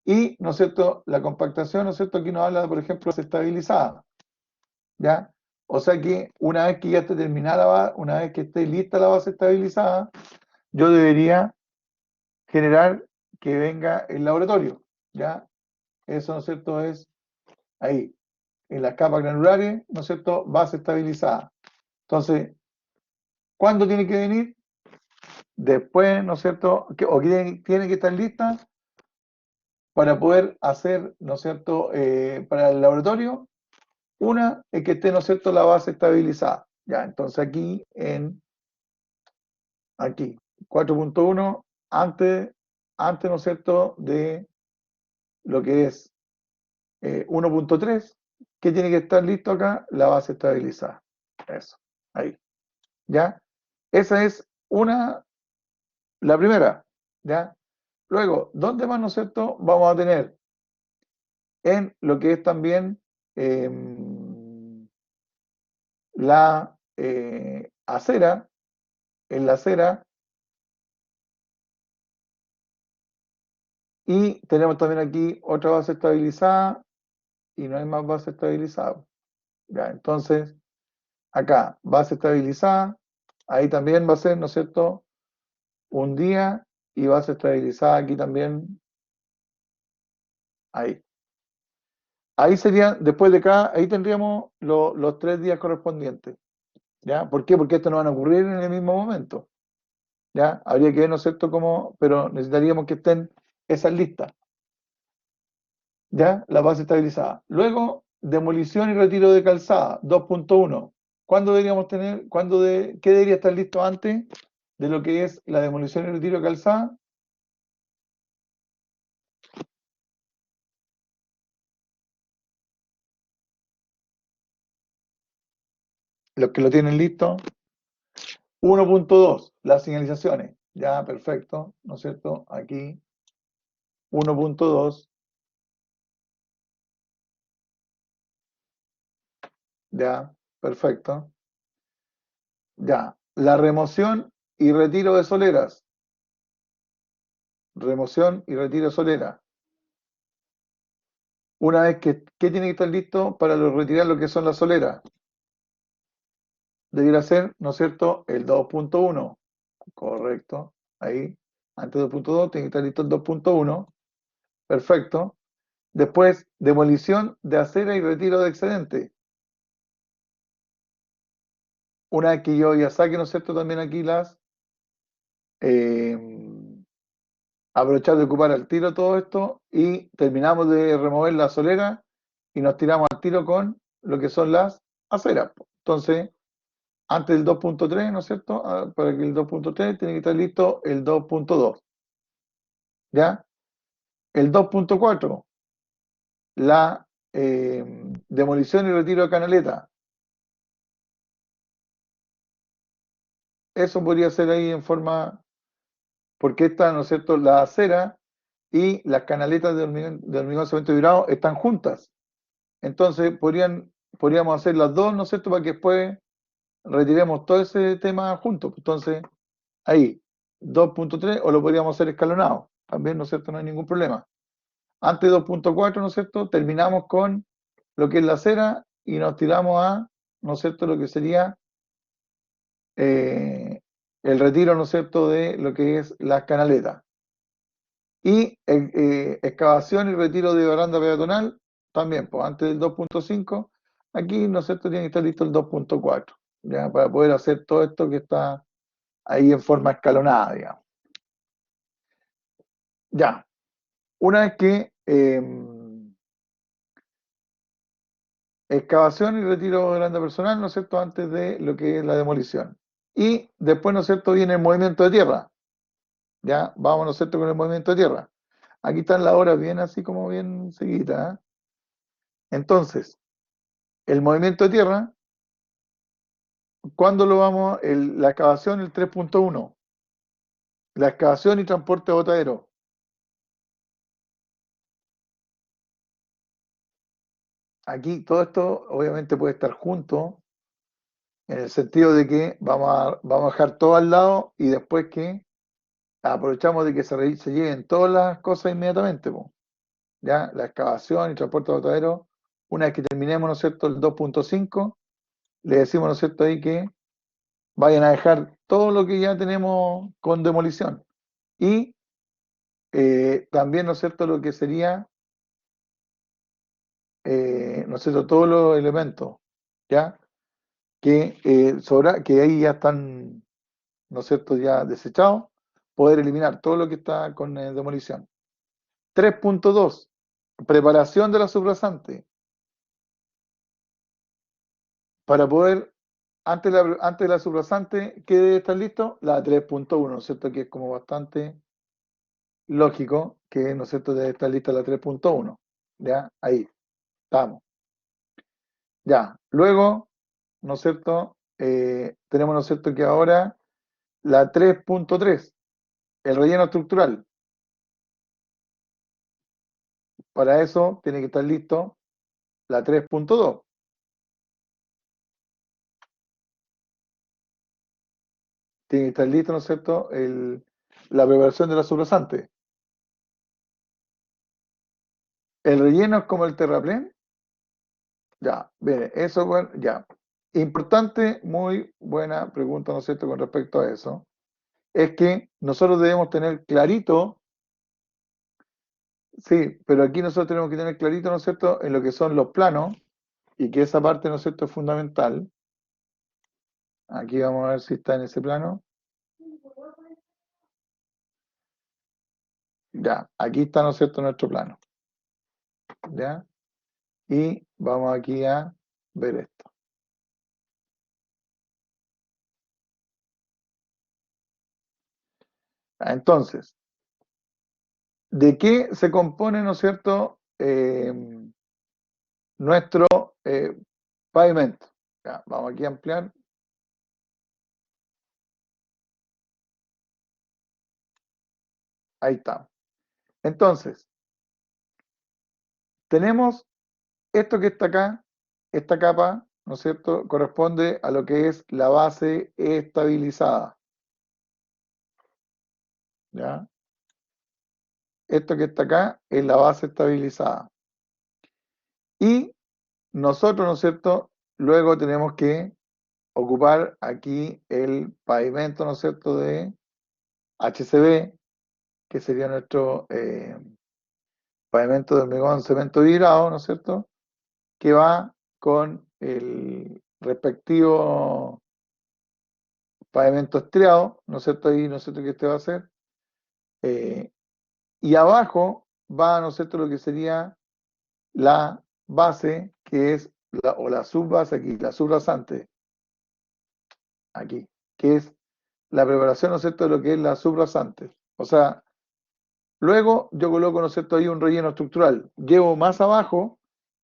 Y, ¿no es cierto?, la compactación, ¿no es cierto?, aquí nos habla, por ejemplo, de estabilizada, ¿ya? O sea que una vez que ya esté terminada la base, una vez que esté lista la base estabilizada, yo debería generar que venga el laboratorio, ¿ya? Eso, ¿no es cierto?, es ahí, en las capas granulares, ¿no es cierto?, base estabilizada. Entonces, ¿cuándo tiene que venir? Después, ¿no es cierto?, o tiene que estar lista para poder hacer, ¿no es cierto?, para el laboratorio. Una es que esté, ¿no es cierto?, la base estabilizada. Ya, entonces aquí, 4.1, antes, ¿no es cierto?, de lo que es 1.3, que tiene que estar listo acá, la base estabilizada. Eso, ahí. ¿Ya? Esa es la primera. ¿Ya? Luego, ¿dónde más, ¿no es cierto?, vamos a tener? En lo que es también la acera, en la acera, y tenemos también aquí otra base estabilizada, y no hay más base estabilizada. Ya, entonces, acá, base estabilizada, ahí también va a ser, ¿no es cierto?, un día, y base estabilizada aquí también, ahí. Ahí sería, después de acá, ahí tendríamos los 3 días correspondientes. ¿Ya? ¿Por qué? Porque estos no van a ocurrir en el mismo momento. ¿Ya? Habría que ver, ¿no es cierto?, cómo, pero necesitaríamos que estén esas listas. ¿Ya? La base estabilizada. Luego, demolición y retiro de calzada, 2.1. ¿Cuándo deberíamos tener, qué debería estar listo antes de lo que es la demolición y retiro de calzada? Los que lo tienen listo. 1.2, las señalizaciones. Ya, perfecto, ¿no es cierto? Aquí, 1.2, ya, perfecto. Ya, la remoción y retiro de soleras. Remoción y retiro de solera. Una vez que tiene que estar listo para retirar lo que son las soleras. Debiera ser, ¿no es cierto?, el 2.1. Correcto. Ahí, antes de 2.2, tiene que estar listo el 2.1. Perfecto. Después, demolición de acera y retiro de excedente. Una vez que yo ya saque, ¿no es cierto?, también aquí eh, aprovechar de ocupar al tiro todo esto y terminamos de remover la solera y nos tiramos al tiro con lo que son las aceras. Entonces, antes del 2.3, ¿no es cierto? Para que el 2.3 tiene que estar listo el 2.2. ¿Ya? El 2.4. la demolición y retiro de canaleta. Eso podría ser ahí en forma, porque esta, ¿no es cierto?, la acera y las canaletas de hormigón cemento vibrado están juntas. Entonces podríamos hacer las dos, ¿no es cierto?, para que después retiremos todo ese tema juntos. Entonces, ahí, 2.3, o lo podríamos hacer escalonado. También, ¿no es cierto?, no hay ningún problema. Antes de 2.4, ¿no es cierto?, terminamos con lo que es la acera y nos tiramos a, ¿no es cierto?, lo que sería el retiro, ¿no es cierto?, de lo que es las canaletas. Y excavación y retiro de baranda peatonal, también, pues antes del 2.5, aquí, ¿no es cierto?, tiene que estar listo el 2.4, ya, para poder hacer todo esto que está ahí en forma escalonada, digamos. Ya, una vez que excavación y retiro de baranda personal, ¿no es cierto?, antes de lo que es la demolición. Y después, ¿no es cierto?, viene el movimiento de tierra. Ya, vamos, ¿no es cierto?, con el movimiento de tierra. Aquí están las horas bien así como bien seguidas, ¿eh? Entonces, el movimiento de tierra, ¿cuándo lo vamos? La excavación, el 3.1. La excavación y transporte de botadero. Aquí todo esto obviamente puede estar junto, en el sentido de que vamos a dejar todo al lado y después que aprovechamos de que se lleguen todas las cosas inmediatamente, po. Ya, la excavación y transporte de botadero, una vez que terminemos, ¿no es cierto?, el 2.5, le decimos, ¿no es cierto?, ahí que vayan a dejar todo lo que ya tenemos con demolición. Y también, ¿no es cierto?, lo que sería, ¿no es cierto?, todos los elementos, ¿ya? Que ahí ya están, ¿no es cierto?, ya desechados, poder eliminar todo lo que está con demolición. 3.2, preparación de la subrasante. Para poder, antes de la subrasante, ¿qué debe estar listo? La 3.1, ¿no es cierto?, que es como bastante lógico que, ¿no es cierto?, debe estar lista la 3.1. ¿Ya? Ahí, estamos. Ya, luego, ¿no es cierto? Tenemos, ¿no es cierto?, que ahora la 3.3, el relleno estructural. Para eso tiene que estar listo la 3.2. Tiene que estar listo, ¿no es cierto?, la preparación de la subrasante. El relleno es como el terraplén. Ya, bien, eso, bueno, ya. Importante, muy buena pregunta, ¿no es cierto?, con respecto a eso. Es que nosotros debemos tener clarito, sí, pero aquí nosotros tenemos que tener clarito, ¿no es cierto?, en lo que son los planos, y que esa parte, ¿no es cierto?, es fundamental. Aquí vamos a ver si está en ese plano. Ya, aquí está, ¿no es cierto?, nuestro plano. ¿Ya? Y vamos aquí a ver esto. Entonces, ¿de qué se compone, ¿no es cierto?, nuestro pavimento? Ya, vamos aquí a ampliar. Ahí está. Entonces, tenemos esto que está acá, esta capa, ¿no es cierto?, corresponde a lo que es la base estabilizada. ¿Ya? Esto que está acá es la base estabilizada. Y nosotros, ¿no es cierto?, luego tenemos que ocupar aquí el pavimento, ¿no es cierto?, de HCB, que sería nuestro pavimento de hormigón cemento vibrado, ¿no es cierto?, que va con el respectivo pavimento estriado, ¿no es cierto?, ahí, ¿no es cierto?, que este va a ser. Y abajo va, ¿no es cierto?, lo que sería la base, que es, o la subbase aquí, la subrasante, aquí, que es la preparación, ¿no es cierto?, de lo que es la subrasante. O sea, Luego yo coloco, ¿no es cierto?, ahí un relleno estructural. Llevo más abajo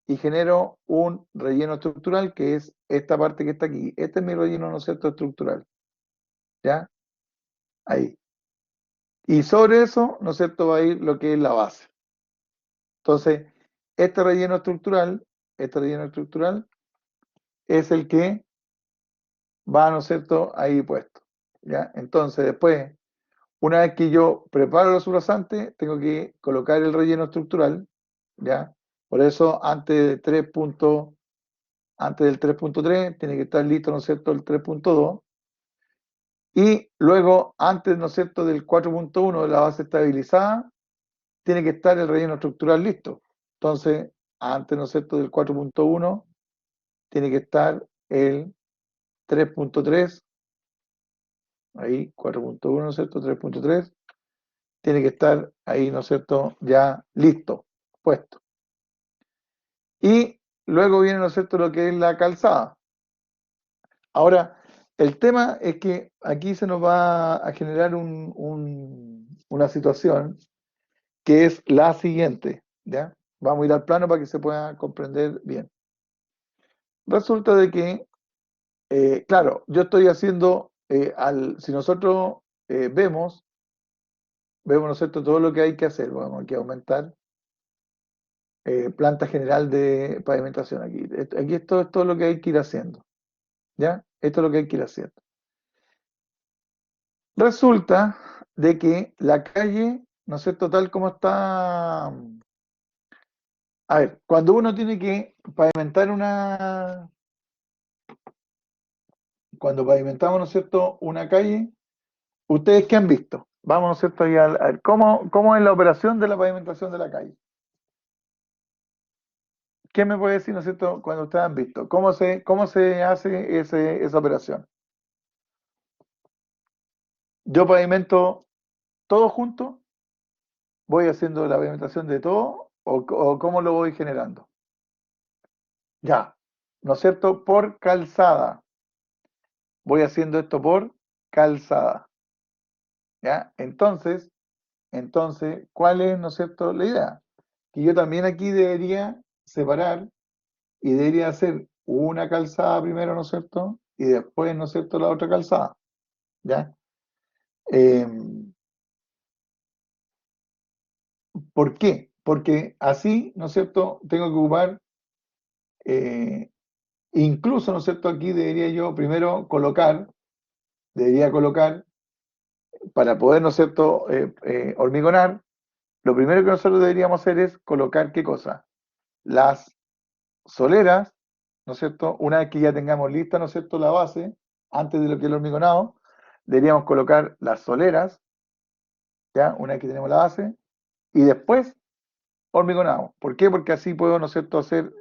y genero un relleno estructural que es esta parte que está aquí. Este es mi relleno, ¿no es cierto?, estructural. ¿Ya? Ahí. Y sobre eso, ¿no es cierto?, va a ir lo que es la base. Entonces, este relleno estructural es el que va, ¿no es cierto?, ahí puesto. ¿Ya? Entonces, después, una vez que yo preparo los subrazantes, tengo que colocar el relleno estructural, ¿ya? Por eso, antes del 3.3, tiene que estar listo, ¿no es cierto?, el 3.2. Y luego, antes, ¿no es cierto?, del 4.1 de la base estabilizada, tiene que estar el relleno estructural listo. Entonces, antes, ¿no es cierto?, del 4.1, tiene que estar el 3.3, ahí, 4.1, ¿no es cierto?, 3.3, tiene que estar ahí, ¿no es cierto?, ya listo, puesto. Y luego viene, ¿no es cierto?, lo que es la calzada. Ahora, el tema es que aquí se nos va a generar una situación que es la siguiente, ¿ya? Vamos a ir al plano para que se pueda comprender bien. Resulta de que, claro, yo estoy haciendo, si nosotros vemos, ¿no es cierto?, todo lo que hay que hacer. Vamos aquí a aumentar planta general de pavimentación aquí. Aquí esto es todo lo que hay que ir haciendo, ¿ya? Esto es lo que hay que ir haciendo. Resulta de que la calle, ¿no es cierto?, tal como está. A ver, cuando uno tiene que pavimentar cuando pavimentamos, ¿no es cierto?, una calle, ¿ustedes qué han visto? Vamos, ¿no es cierto?, ahí a ver, ¿cómo es la operación de la pavimentación de la calle? ¿Qué me puede decir, ¿no es cierto?, cuando ustedes han visto? ¿Cómo se hace esa operación? Yo pavimento todo junto, voy haciendo la pavimentación de todo, o cómo lo voy generando. Ya, ¿no es cierto? Por calzada. Voy haciendo esto por calzada. ¿Ya? Entonces, ¿cuál es, ¿no es cierto?, la idea? Que yo también aquí debería separar y debería hacer una calzada primero, ¿no es cierto? Y después, ¿no es cierto?, la otra calzada. ¿Ya? Eh, ¿Por qué? Porque así, ¿no es cierto?, tengo que ocupar, eh, incluso, ¿no es cierto?, aquí debería yo primero debería colocar, para poder, ¿no es cierto?, hormigonar, lo primero que nosotros deberíamos hacer es colocar, ¿qué cosa? Las soleras, ¿no es cierto? Una vez que ya tengamos lista, ¿no es cierto?, la base, antes de lo que es el hormigonado, deberíamos colocar las soleras, ¿ya? Una vez que tenemos la base, y después hormigonado. ¿Por qué? Porque así puedo, ¿no es cierto?, hacer,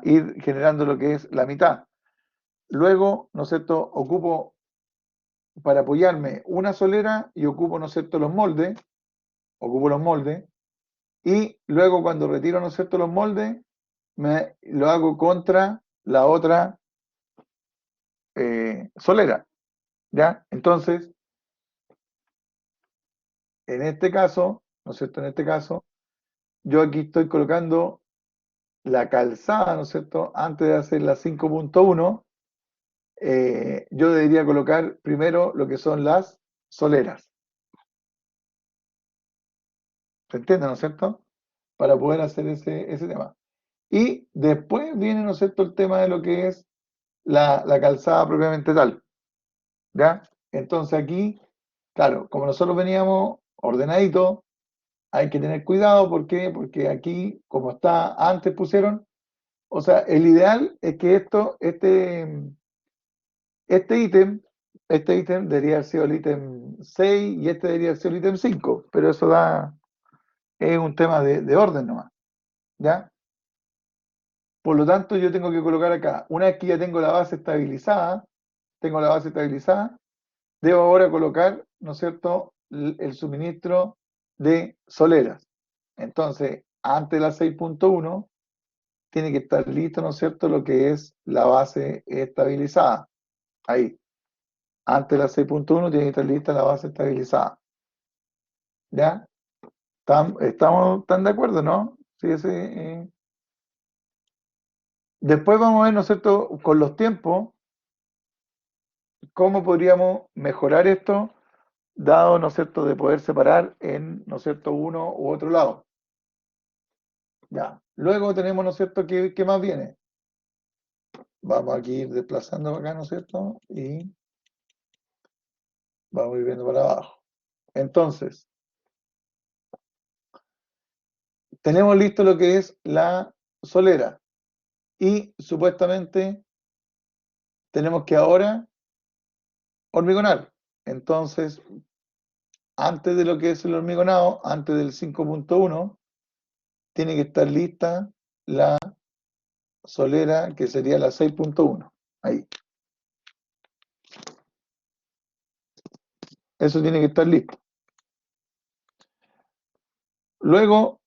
ir generando lo que es la mitad. Luego, ¿no es cierto?, ocupo para apoyarme una solera y ocupo, ¿no es cierto?, ocupo los moldes, y luego cuando retiro, ¿no es cierto?, los moldes, lo hago contra la otra solera, ¿ya? Entonces, en este caso, ¿no es cierto?, en este caso, yo aquí estoy colocando la calzada, ¿no es cierto?, antes de hacer la 5.1, yo debería colocar primero lo que son las soleras. ¿Se entiende, no es cierto? Para poder hacer ese tema. Y después viene, ¿no es cierto?, el tema de lo que es la calzada propiamente tal, ¿ya? Entonces aquí, claro, como nosotros veníamos ordenaditos, hay que tener cuidado, ¿por qué? Porque aquí, como está, antes pusieron, o sea, el ideal es que este ítem, este ítem debería haber sido el ítem 6 y este debería haber sido el ítem 5, pero eso es un tema de orden nomás, ¿ya? Por lo tanto, yo tengo que colocar acá, una vez que ya tengo la base estabilizada, debo ahora colocar, ¿no es cierto?, el suministro de soleras. Entonces, antes de la 6.1, tiene que estar listo, ¿no es cierto?, lo que es la base estabilizada. Ahí. Antes de la 6.1 tiene que estar lista la base estabilizada. ¿Ya? ¿Están de acuerdo, no? Sí, sí. Después vamos a ver, ¿no es cierto?, con los tiempos, cómo podríamos mejorar esto, dado, ¿no es cierto?, de poder separar en, ¿no es cierto?, uno u otro lado. Ya. Luego tenemos, ¿no es cierto?, ¿qué más viene? Vamos aquí a ir desplazando acá, ¿no es cierto? Y vamos a ir viendo para abajo. Entonces, tenemos listo lo que es la solera. Y supuestamente tenemos que ahora hormigonar. Entonces, antes de lo que es el hormigonado, antes del 5.1, tiene que estar lista la solera, que sería la 6.1. Ahí. Eso tiene que estar listo. Luego,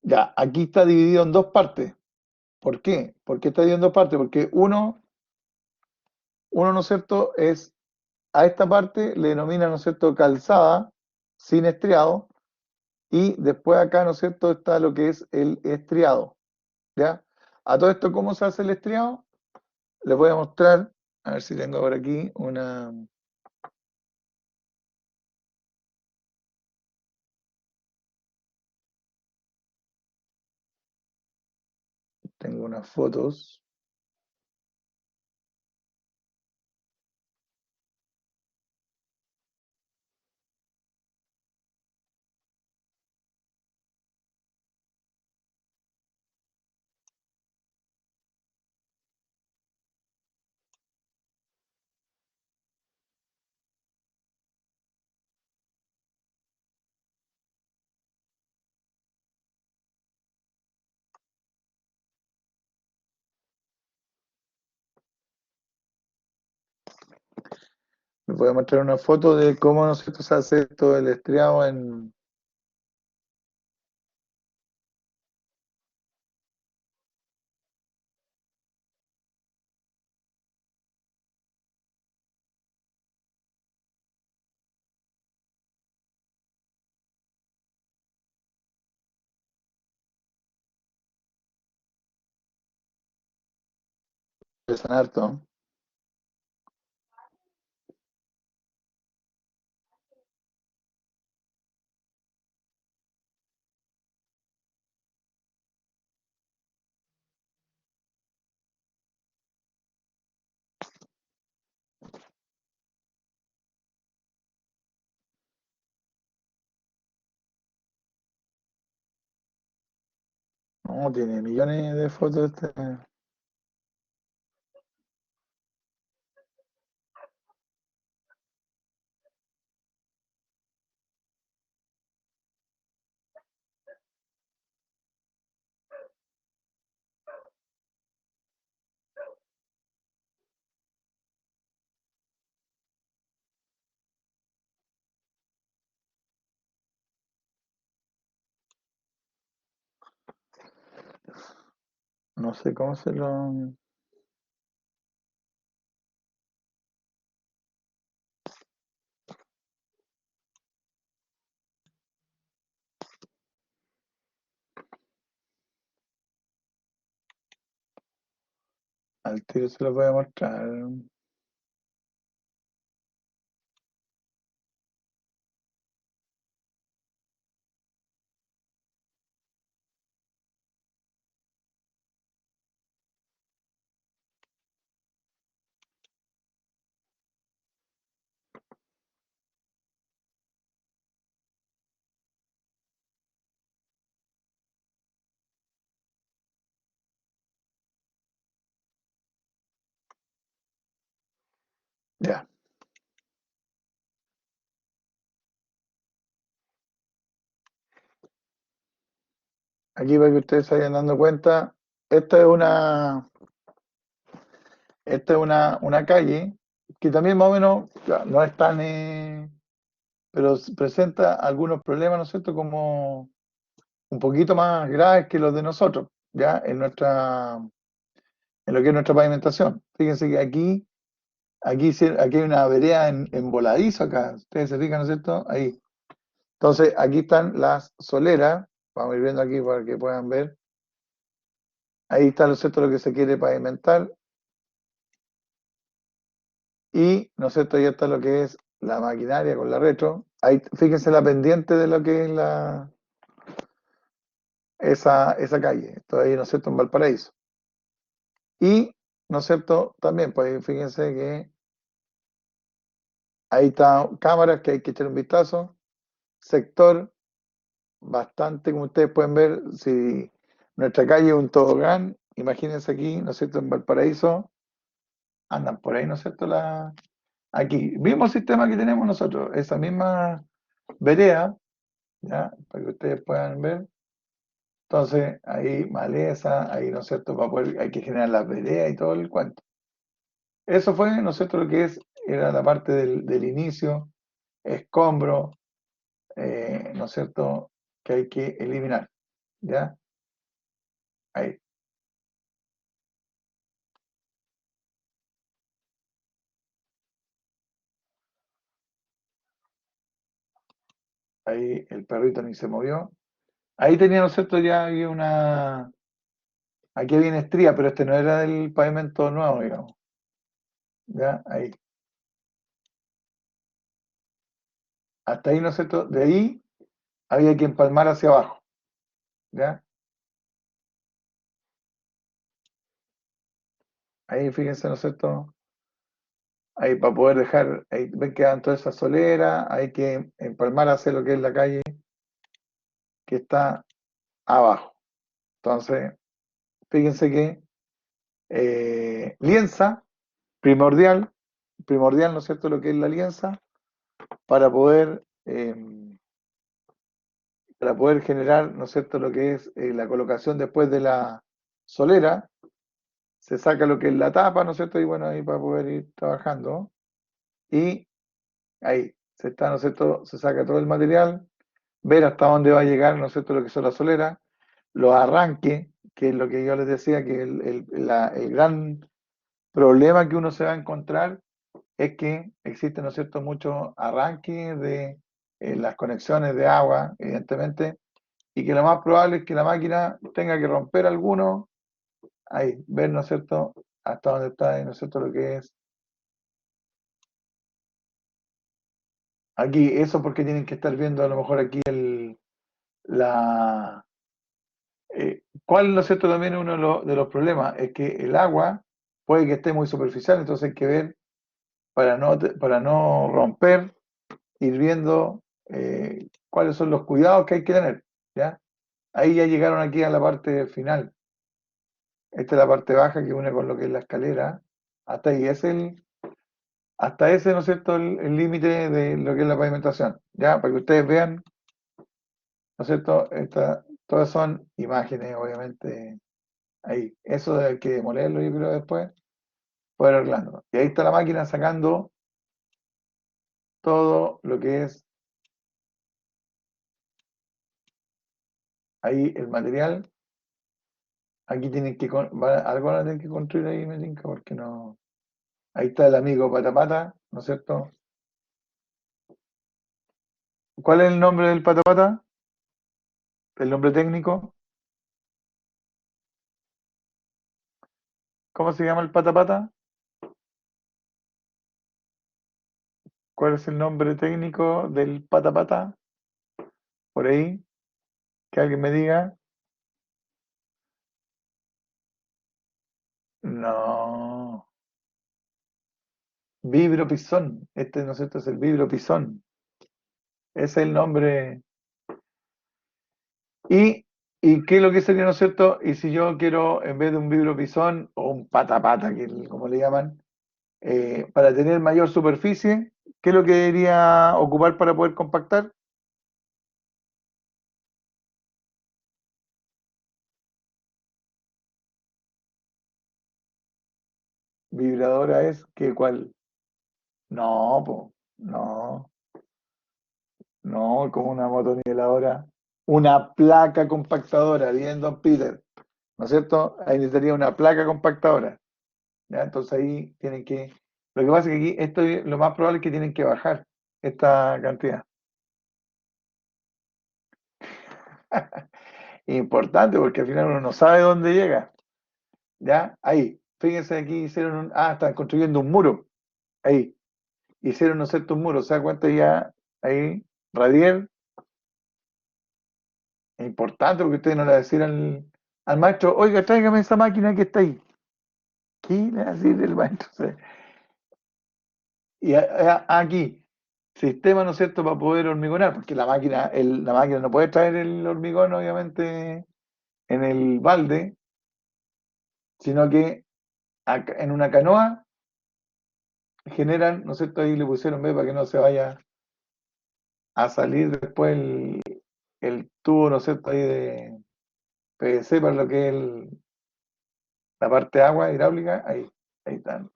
ya, aquí está dividido en dos partes. ¿Por qué? ¿Por qué está dividido en dos partes? Porque uno, ¿no es cierto?, es a esta parte le denomina, ¿no es cierto?, calzada sin estriado, y después acá, ¿no es cierto?, está lo que es el estriado, ¿ya? A todo esto, ¿cómo se hace el estriado? Les voy a mostrar, a ver si tengo por aquí tengo unas fotos. Les voy a mostrar una foto de cómo, ¿no es cierto?, se hace esto del estriado en... de San Harto. No, tiene millones de fotos este. No sé cómo se lo... Al tiro se lo voy a mostrar. Ya. Aquí para que ustedes se vayan dando cuenta, esta es una, esta es una calle que también más o menos ya, no es tan, pero presenta algunos problemas, ¿no es cierto?, como un poquito más graves que los de nosotros, ya, en lo que es nuestra pavimentación. Fíjense que aquí aquí hay una vereda en voladizo acá, ustedes se fijan, ¿no es cierto? Ahí. Entonces, aquí están las soleras, vamos a ir viendo aquí para que puedan ver. Ahí está, ¿no es cierto?, lo que se quiere pavimentar. Y, ¿no es cierto?, ya está lo que es la maquinaria con la retro. Ahí, fíjense la pendiente de lo que es esa calle. Esto ahí, ¿no es cierto?, en Valparaíso. Y, ¿no es cierto?, también, pues fíjense que ahí está cámaras que hay que echar un vistazo. Sector bastante, como ustedes pueden ver, si nuestra calle es un tobogán, imagínense aquí, ¿no es cierto?, en Valparaíso, andan por ahí, ¿no es cierto?, aquí, mismo sistema que tenemos nosotros, esa misma vereda, ¿ya? Para que ustedes puedan ver. Entonces, ahí maleza, ahí, ¿no es cierto?, hay que generar las veredas y todo el cuento. Eso fue, ¿no es cierto?, lo que era la parte del inicio, escombro, ¿no es cierto?, que hay que eliminar, ¿ya? Ahí, ahí el perrito ni se movió. Ahí tenía, ¿no es cierto?, ya había aquí había una estría, pero este no era del pavimento nuevo, digamos, ¿ya? Ahí. Hasta ahí, ¿no es cierto? De ahí había que empalmar hacia abajo, ¿ya? Ahí, fíjense, ¿no es cierto? Ahí para poder dejar, ahí ven que dan toda esa solera, hay que empalmar hacia lo que es la calle que está abajo. Entonces, fíjense que lienza, primordial, primordial, ¿no es cierto?, lo que es la lienza, para poder, eh, para poder generar, ¿no es cierto?, lo que es la colocación después de la solera, se saca lo que es la tapa, ¿no es cierto?, y bueno, ahí para poder ir trabajando. Y ahí se está, ¿no es cierto?, se saca todo el material, ver hasta dónde va a llegar, ¿no es cierto?, lo que son las soleras, los arranques, que es lo que yo les decía, que el gran problema que uno se va a encontrar es que existen, ¿no es cierto?, muchos arranques de las conexiones de agua, evidentemente, y que lo más probable es que la máquina tenga que romper alguno, ahí, ver, ¿no es cierto?, hasta dónde está, ¿no es cierto?, lo que es aquí, eso porque tienen que estar viendo a lo mejor aquí la, ¿cuál, no es cierto?, también uno de los problemas? Es que el agua puede que esté muy superficial, entonces hay que ver para no romper, ir viendo cuáles son los cuidados que hay que tener, ¿ya? Ahí ya llegaron aquí a la parte final. Esta es la parte baja que une con lo que es la escalera. Hasta ahí hasta ese, ¿no es cierto?, el límite de lo que es la pavimentación, ¿ya? Para que ustedes vean, ¿no es cierto? Todas son imágenes, obviamente, ahí. Eso hay que demolerlo, yo creo, después, poder arreglarlo. Y ahí está la máquina sacando todo lo que es ahí el material. Aquí tienen que, algo van a tener que construir ahí, me tinca, porque no. Ahí está el amigo Patapata, ¿no es cierto? ¿Cuál es el nombre del Patapata? ¿El nombre técnico? ¿Cómo se llama el Patapata? ¿Cuál es el nombre técnico del Patapata? Por ahí, que alguien me diga. No. Vibro Pisón. Este, ¿no es cierto? Es el Vibro Pisón. Ese es el nombre. Y, ¿Y qué es lo que sería, ¿no es cierto? Y si yo quiero, en vez de un Vibro Pisón o un Patapata, como le llaman, para tener mayor superficie, ¿qué es lo que debería ocupar para poder compactar? Vibradora es que cuál. No, po, no, no, como una motoniveladora. Una placa compactadora, bien, don Peter, ¿no es cierto? Ahí necesitaría una placa compactadora, ¿ya? Entonces ahí tienen que Lo que pasa es que aquí lo más probable es que tienen que bajar esta cantidad. Importante porque al final uno no sabe dónde llega. ¿Ya? Ahí. Fíjense aquí están construyendo un muro. Ahí. Hicieron, ¿no es cierto?, un muro. ¿Se da cuenta ya? Ahí. Radier. Es importante porque ustedes no le van a decir al maestro, oiga, tráigame esa máquina que está ahí. ¿Qué le va a decir el maestro? Y aquí, sistema, ¿no es cierto?, para poder hormigonar, porque la máquina no puede traer el hormigón, obviamente, en el balde, sino que en una canoa generan, ¿no es cierto?, ahí le pusieron B para que no se vaya a salir después el tubo, ¿no es cierto?, ahí de PVC para lo que es la parte de agua hidráulica, ahí están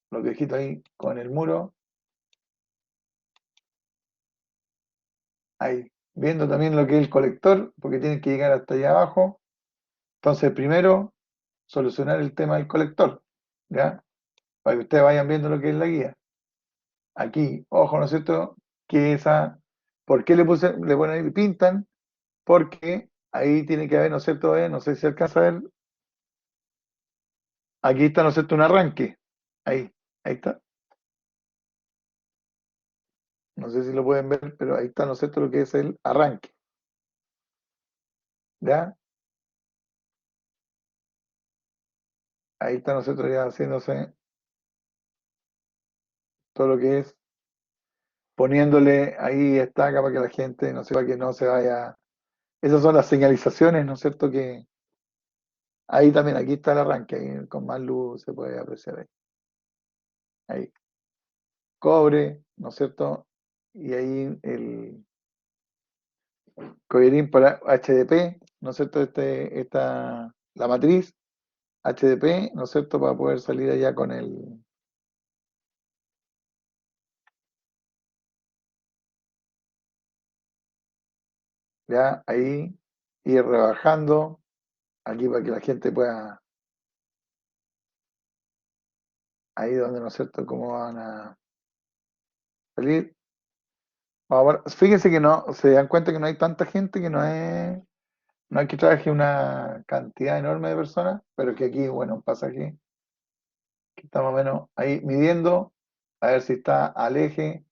los viejitos ahí con el muro, ahí, viendo también lo que es el colector, porque tienen que llegar hasta allá abajo. Entonces, primero, solucionar el tema del colector, ¿ya? Para que ustedes vayan viendo lo que es la guía. Aquí, ojo, ¿no es cierto? Que ¿por qué le ponen ahí, pintan? Porque ahí tiene que haber, ¿no es cierto? No sé si se alcanza a ver, aquí está, ¿no es cierto?, un arranque, ahí está, no sé si lo pueden ver, pero ahí está, ¿no es cierto?, lo que es el arranque, ¿ya? Ahí está, ¿no es cierto?, ya haciéndose todo lo que es, poniéndole ahí estaca para que la gente, no sé, para que no se vaya. Esas son las señalizaciones, ¿no es cierto? Que ahí también, aquí está el arranque, ahí con más luz se puede apreciar ahí. Ahí, cobre, ¿no es cierto? Y ahí el collarín para HDP, ¿no es cierto? La matriz HDP, ¿no es cierto? Para poder salir allá con ya ahí, ir rebajando, aquí para que la gente pueda, ahí donde, ¿no es cierto?, cómo van a salir. Ahora, fíjense que no, se dan cuenta que no hay tanta gente, que no hay que trabajar una cantidad enorme de personas, pero que aquí, bueno, un pasaje que está más o menos ahí midiendo, a ver si está al eje,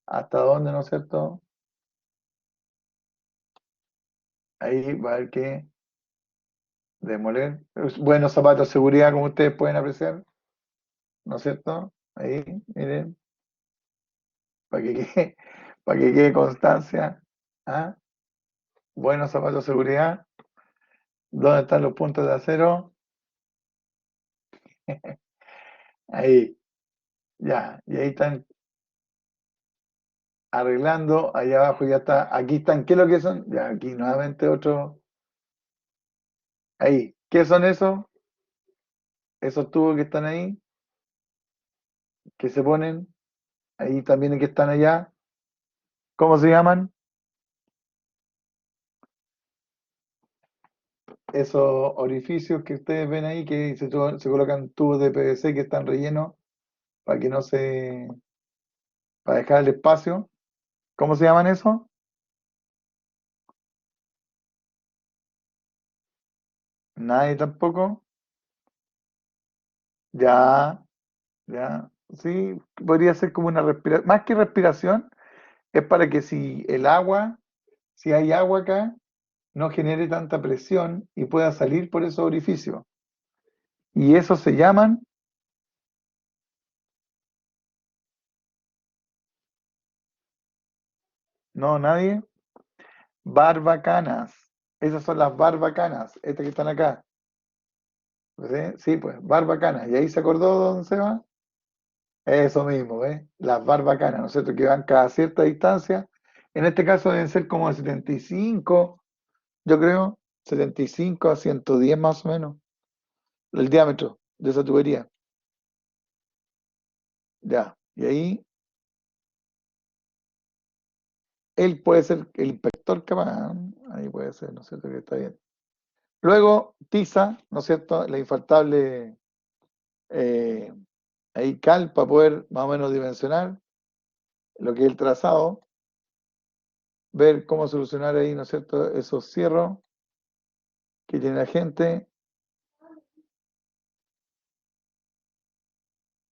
hasta dónde, ¿no es cierto? Ahí va a haber que demoler. Buenos zapatos de seguridad, como ustedes pueden apreciar, ¿no es cierto? Ahí, miren, para que quede, para que quede constancia. ¿Ah? Buenos zapatos de seguridad. ¿Dónde están los puntos de acero? Ahí, ya. Y ahí están arreglando. Allá abajo ya está. Aquí están. ¿Qué es lo que son? Ya, aquí nuevamente otro. Ahí. ¿Qué son esos? Esos tubos que están ahí, que se ponen. Ahí también que están allá. ¿Cómo se llaman? Esos orificios que ustedes ven ahí, que se colocan tubos de PVC que están rellenos para que no se, para dejar el espacio. ¿Cómo se llaman esos? Nadie tampoco. Ya, ya. Sí, podría ser como una respiración. Más que respiración, es para que si hay agua acá, no genere tanta presión y pueda salir por esos orificios. Y eso se llaman, no, nadie, barbacanas. Esas son las barbacanas, estas que están acá. ¿Sí? Sí, pues, barbacanas. ¿Y ahí se acordó, don Seba? Eso mismo, ¿ves? Las barbacanas, ¿no es cierto? Que van cada cierta distancia. En este caso deben ser como de 75, yo creo, 75 a 110 más o menos, el diámetro de esa tubería. Ya. Y ahí él puede ser el inspector capaz, ahí puede ser, ¿no es cierto? Que está bien. Luego, tiza, ¿no es cierto? La infaltable ahí cal para poder más o menos dimensionar lo que es el trazado, ver cómo solucionar ahí, ¿no es cierto?, esos cierros que tiene la gente.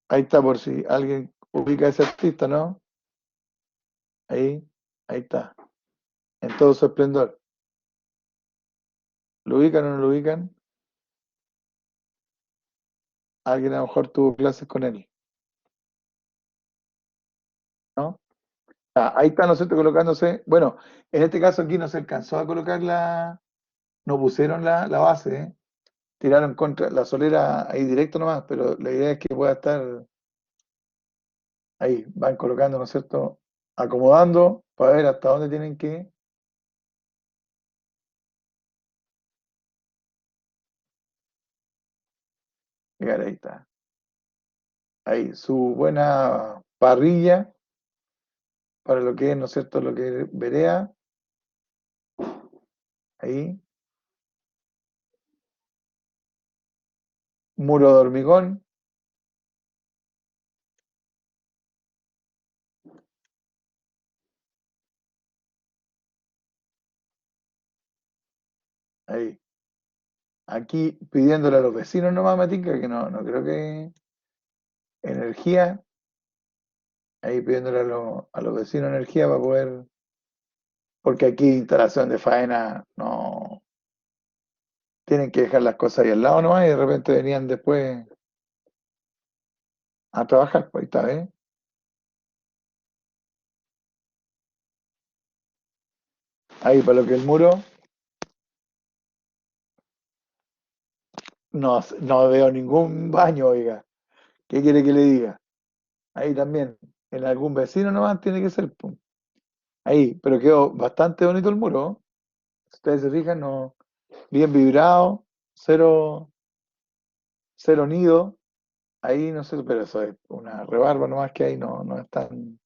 Ahí está por si alguien ubica a ese artista, ¿no? Ahí, ahí está, en todo su esplendor. ¿Lo ubican o no lo ubican? Alguien a lo mejor tuvo clases con él, ¿no? Ah, ahí está, ¿no es cierto?, colocándose. Bueno, en este caso aquí no se alcanzó a colocar no pusieron la base, ¿eh? Tiraron contra la solera ahí directo nomás, pero la idea es que pueda estar ahí, van colocando, ¿no es cierto?, acomodando para ver hasta dónde tienen que llegar. Ahí está. Ahí, su buena parrilla para lo que es, ¿no es cierto?, lo que es verea. Ahí, muro de hormigón. Ahí. Aquí pidiéndole a los vecinos nomás, Matica, que no creo que energía. Ahí pidiéndole a los vecinos energía para poder, porque aquí instalación de faena, no, tienen que dejar las cosas ahí al lado nomás y de repente venían después a trabajar, pues ahí está, ¿eh? Ahí para lo que el muro, no veo ningún baño, oiga. ¿Qué quiere que le diga? Ahí también, en algún vecino nomás tiene que ser, pum. Ahí, pero quedó bastante bonito el muro. Si ustedes se fijan, no, bien vibrado, cero, cero nido. Ahí no sé, pero eso es una rebarba nomás que ahí no es tan.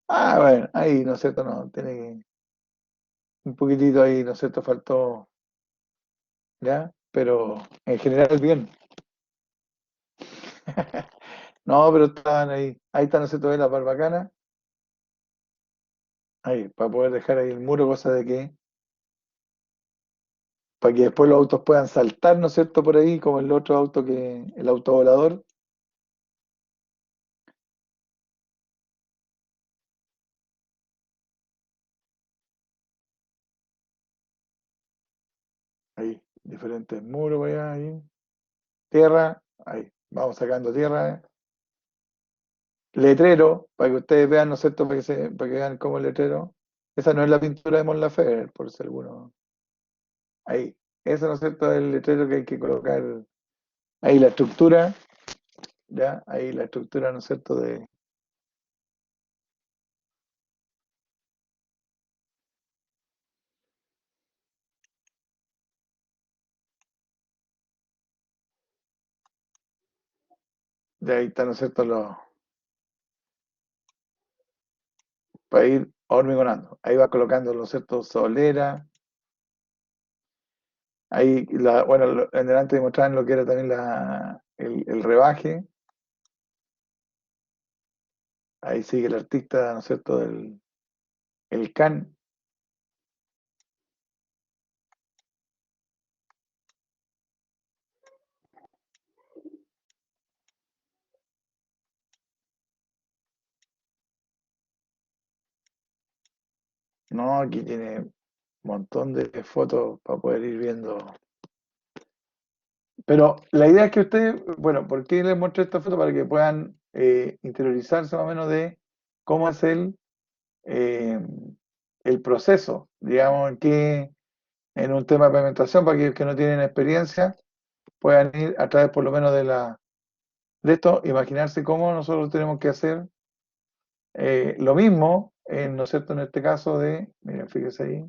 Ah, bueno, ahí, ¿no es cierto? No, tiene un poquitito ahí, ¿no es cierto? Faltó, ¿ya? Pero en general bien. No, pero estaban ahí. Ahí está, ¿no es cierto? Ve la barbacana. Ahí, para poder dejar ahí el muro, cosa de que, para que después los autos puedan saltar, ¿no es cierto? Por ahí, como el otro auto el auto volador. Ahí, diferentes muros, por allá, ahí. Tierra, ahí, vamos sacando tierra. Letrero, para que ustedes vean, ¿no es cierto? Para que vean cómo el letrero. Esa no es la pintura de Mon Laferte, por si alguno. Ahí, ese, ¿no es cierto? Es el letrero que hay que colocar. Ahí la estructura, ¿ya? Ahí la estructura, ¿no es cierto? De ahí está, ¿no es cierto? Para ir hormigonando. Ahí va colocando, ¿no es cierto? Solera. Ahí, bueno, en delante demostraban lo que era también el rebaje. Ahí sigue el artista, ¿no es cierto? El can. No, aquí tiene un montón de fotos para poder ir viendo. Pero la idea es que ustedes, bueno, ¿por qué les mostré esta foto? Para que puedan interiorizarse más o menos de cómo es eh, el proceso, digamos, en un tema de pavimentación, para que no tienen experiencia puedan ir a través por lo menos de esto, imaginarse cómo nosotros tenemos que hacer lo mismo, ¿no es cierto? En este caso miren, fíjese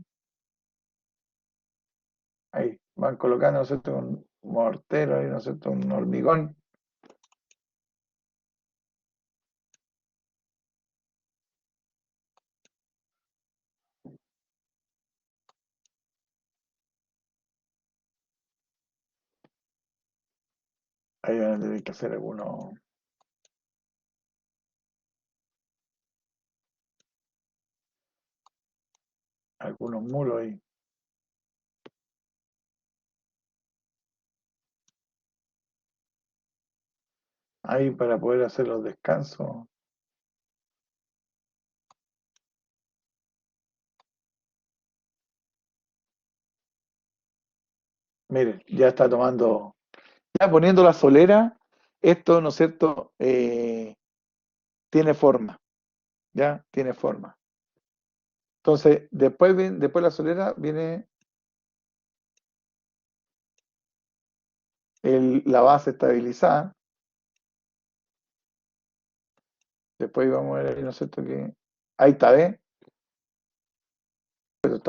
ahí van colocando, ¿no es cierto? Un mortero ahí, ¿no es cierto? Un hormigón, ahí van a tener que hacer algunos. algunos muros ahí. Ahí para poder hacer los descansos. Miren, ya está tomando, ya poniendo la solera, esto, ¿no es cierto? Tiene forma, ¿ya? Tiene forma. Entonces, después de la solera viene la base estabilizada. Después vamos a ver ahí, ¿no es cierto? Que ahí está, ¿ves? Pero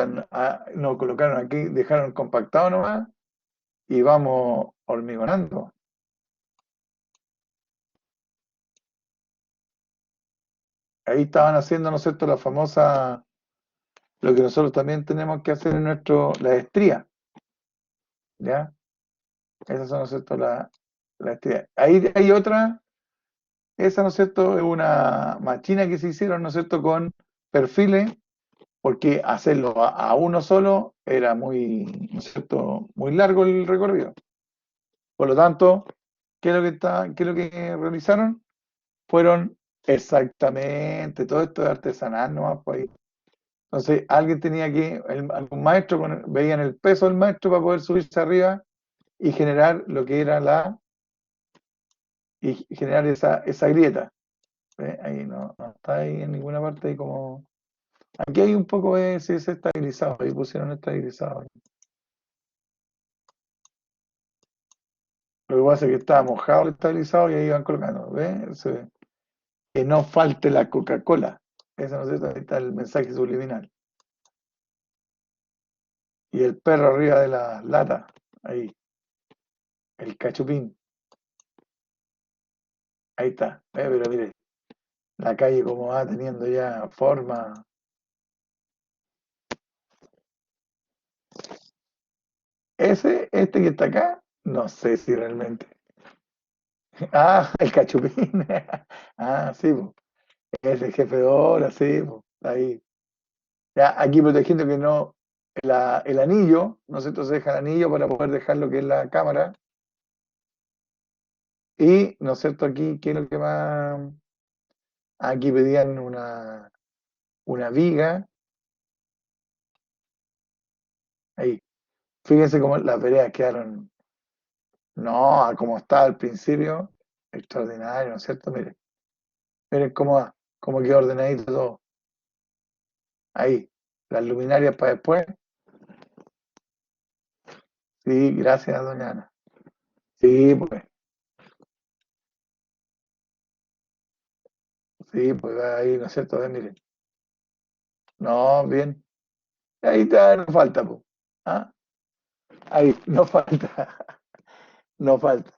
nos colocaron aquí, dejaron compactado nomás y vamos hormigonando. Ahí estaban haciendo, ¿no es cierto?, la famosa, lo que nosotros también tenemos que hacer en la estría, ¿ya? Esas son, ¿no es cierto?, la estría. Ahí hay otra, esa, ¿no es cierto?, es una máquina que se hicieron, ¿no es cierto?, con perfiles, porque hacerlo a uno solo era muy, ¿no es cierto?, muy largo el recorrido. Por lo tanto, qué es lo que realizaron? Fueron exactamente, todo esto de artesanal nomás, pues ahí. Entonces, alguien tenía que, algún maestro, veían el peso del maestro para poder subirse arriba y generar lo que era y generar esa grieta. ¿Ve? Ahí no está ahí en ninguna parte, ahí como, aquí hay un poco de ese estabilizado, ahí pusieron estabilizado. Lo que pasa es que estaba mojado el estabilizado y ahí iban colocando, ¿ves? Que no falte la Coca-Cola. Eso no sé, ahí está el mensaje subliminal. Y el perro arriba de la lata, ahí, el cachupín, ahí está. Pero mire, la calle como va teniendo ya forma. Este que está acá, no sé si realmente. Ah, el cachupín. Ah, sí, po. Es el jefe de obra, sí, po. Ahí. Ya, aquí protegiendo que no, el anillo, ¿no sé? Entonces deja el anillo para poder dejar lo que es la cámara. Y, ¿no es cierto? Aquí, ¿qué es lo que más? Aquí pedían una viga. Ahí. Fíjense cómo las veredas quedaron, no, a como estaba al principio, extraordinario, ¿no es cierto? Miren cómo quedó ordenadito todo. Ahí, las luminarias para después. Sí, gracias, doña Ana. Sí, pues ahí, ¿no es cierto? Miren. No, bien. Ahí está, no falta, pues. ¿Ah? Ahí, no falta, no falta.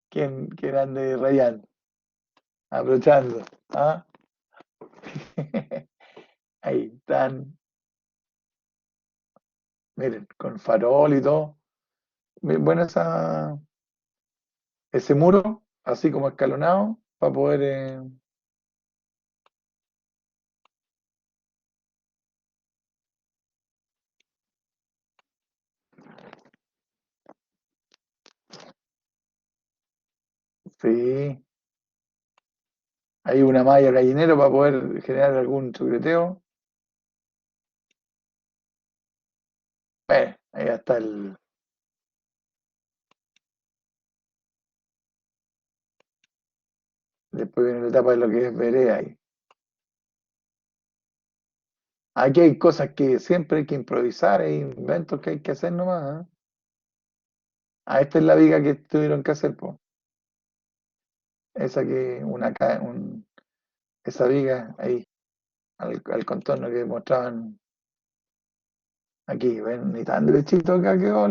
¿Quién ande rayando? Aprovechando. ¿Ah? Ahí están, miren, con farol y todo. Bueno, ese muro, así como escalonado, para poder. Sí, hay una malla gallinero para poder generar algún chocreteo. Ahí está después viene la etapa de lo que es vereda ahí. Aquí hay cosas que siempre hay que improvisar, hay inventos que hay que hacer nomás. ¿Eh? Ah, esta es la viga que tuvieron que hacer, pues. Esa que, esa viga ahí, al contorno que mostraban aquí. Ven, ni tan derechito acá quedó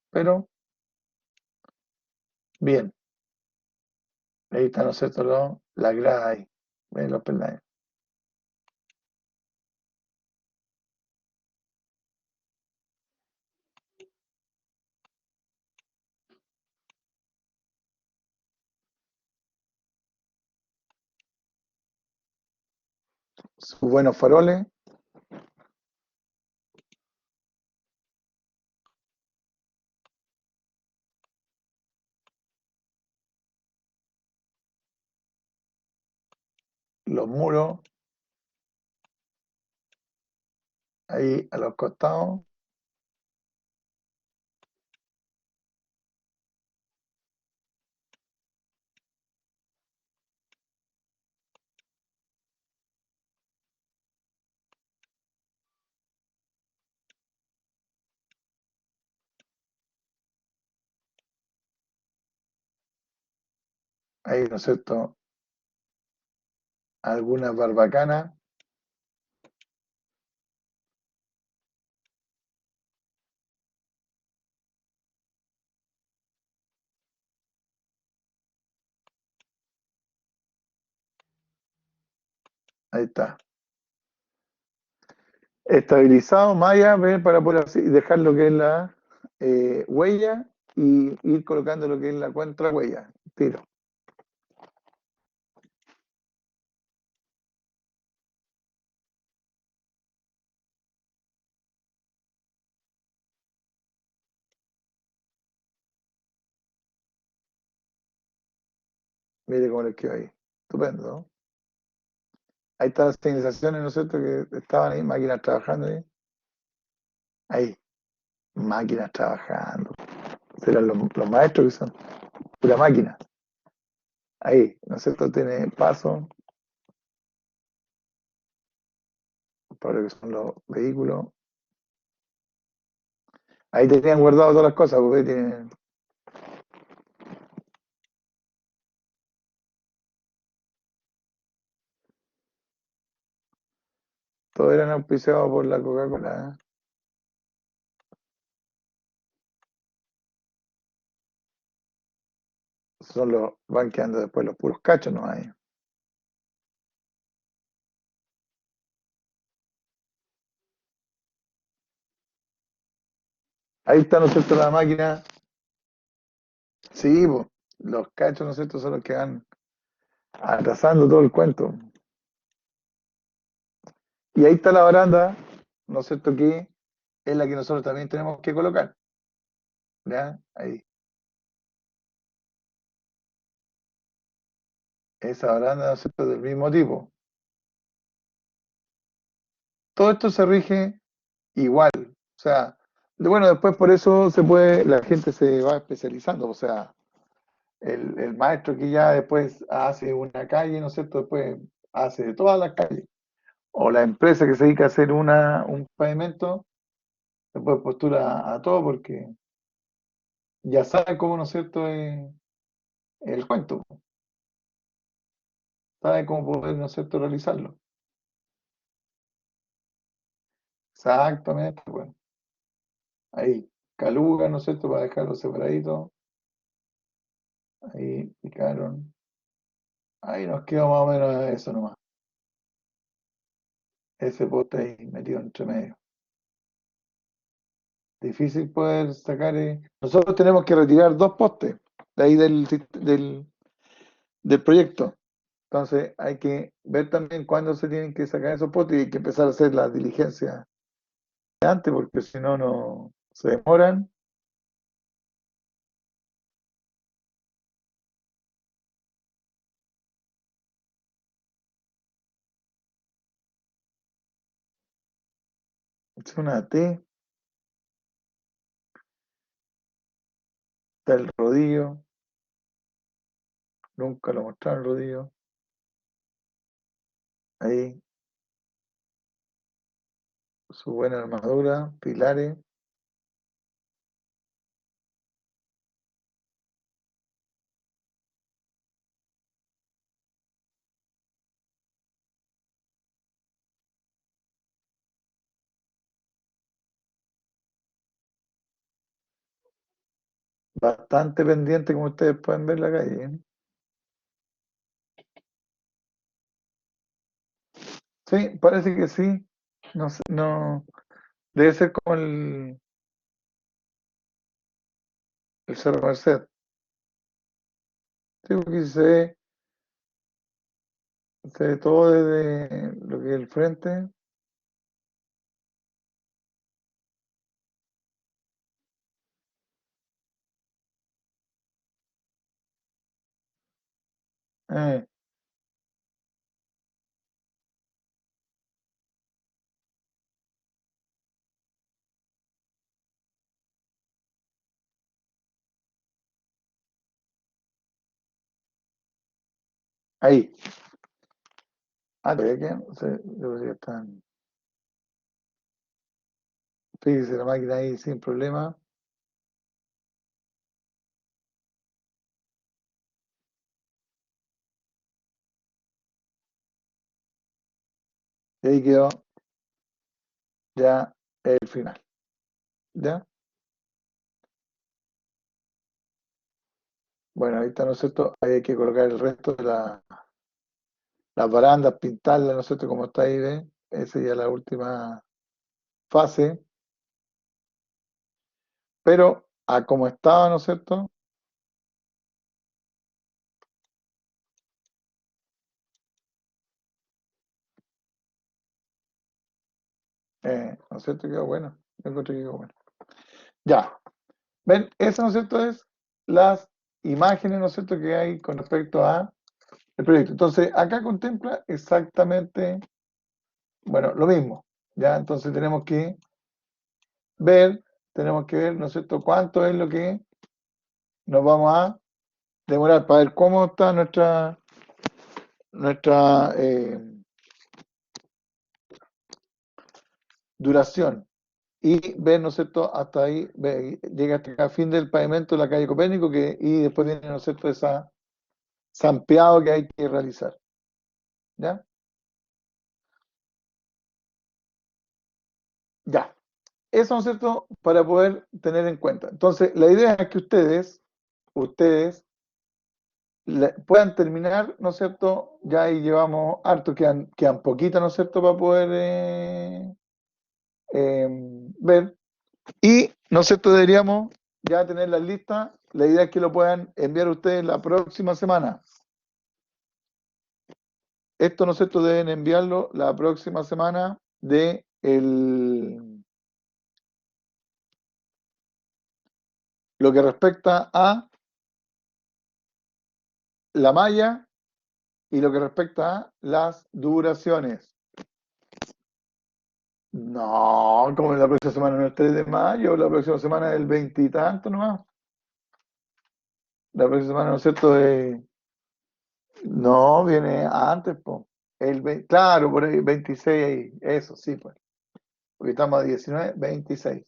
pero bien. Ahí están, ¿no es cierto? Las gradas ahí. Ven los peldaños. Sus buenos faroles. los muros, ahí a los costados, ahí, ¿no es cierto? Algunas barbacanas, ahí está. Estabilizado, malla, ¿ve? Para poder así dejar lo que es la huella y ir colocando lo que es la contra huella. Tiro. Mire cómo les quedó ahí. Estupendo, ¿no? Ahí están las señalizaciones, ¿no es cierto? Que estaban ahí, máquinas trabajando ahí. Ahí, máquinas trabajando. Serán los maestros que son pura máquina. Ahí, ¿no es cierto? Tiene paso para lo que son los vehículos. Ahí tenían guardado todas las cosas, porque tienen, todos eran auspiciados por la Coca-Cola. ¿Eh? Son los, van quedando después los puros cachos, ¿no? Ahí está, ¿no es cierto? La máquina. Sí, po, los cachos, ¿no es cierto? Son los que van atrasando todo el cuento. Y ahí está la baranda, ¿no es cierto? Que es la que nosotros también tenemos que colocar. ¿Ya? Ahí. Esa baranda, ¿no es cierto? Del mismo tipo. Todo esto se rige igual. O sea, bueno, después por eso se puede, la gente se va especializando. O sea, el maestro que ya después hace una calle, ¿no es cierto? Después hace de todas las calles. O la empresa que se dedica a hacer un pavimento, después postura a todo porque ya sabe cómo, ¿no es cierto?, es el cuento, sabe cómo poder, ¿no es cierto?, realizarlo. Exactamente, bueno. Ahí, caluga, ¿no es cierto?, para dejarlo separadito. Ahí picaron. Ahí nos quedó más o menos eso nomás. Ese poste ahí metido entre medio. Difícil poder sacar. Nosotros tenemos que retirar dos postes de ahí del proyecto. Entonces hay que ver también cuándo se tienen que sacar esos postes y hay que empezar a hacer las diligencias de antes, porque si no, no se demoran. Es una T, está el rodillo, nunca lo mostraron el rodillo. Ahí, su buena armadura, pilares, bastante pendiente como ustedes pueden ver la calle. ¿Eh? Sí, parece que sí. No sé, no, debe ser como el Cerro Merced. Sí, porque se ve todo desde lo que es el frente. Eh, Ahí. Ah, todavía quedan. O sea, ya están. Fíjese la máquina ahí sin problema. Y ahí quedó ya el final. ¿Ya? Bueno, ahí está, ¿no es cierto? Ahí hay que colocar el resto de las barandas, pintarlas, ¿no es cierto? Como está ahí, ¿ve? Esa ya es la última fase. Pero a como estaba, ¿no es cierto? ¿No es cierto? Quedó bueno. Yo encontré que quedó bueno. Ya. ¿Ven? Eso, ¿no es cierto? Es las imágenes, ¿no es cierto? Que hay con respecto a el proyecto. Entonces, acá contempla exactamente, bueno, lo mismo. Ya, entonces ver, tenemos que ver, ¿no es cierto? Cuánto es lo que nos vamos a demorar para ver cómo está nuestra duración y ver, ¿no es cierto? Hasta ahí, llega hasta acá, fin del pavimento de la calle Copérnico y después viene, ¿no es cierto? Esa zampeado que hay que realizar. ¿Ya? Ya. Eso, ¿no es cierto? Para poder tener en cuenta. Entonces, la idea es que ustedes puedan terminar, ¿no es cierto? Ya ahí llevamos harto, quedan poquitas, ¿no es cierto? Para poder eh, ver. Y, ¿no es cierto? Deberíamos ya tener las listas. La idea es que lo puedan enviar ustedes la próxima semana. Esto, ¿no es cierto? Deben enviarlo la próxima semana de lo que respecta a la malla y lo que respecta a las duraciones. No, como la próxima semana no es 3 de mayo, la próxima semana es el veintitanto nomás. La próxima semana, ¿no es cierto? No, viene antes, pues. Claro, por ahí, 26 ahí. Eso, sí, pues. Porque estamos a 19, 26.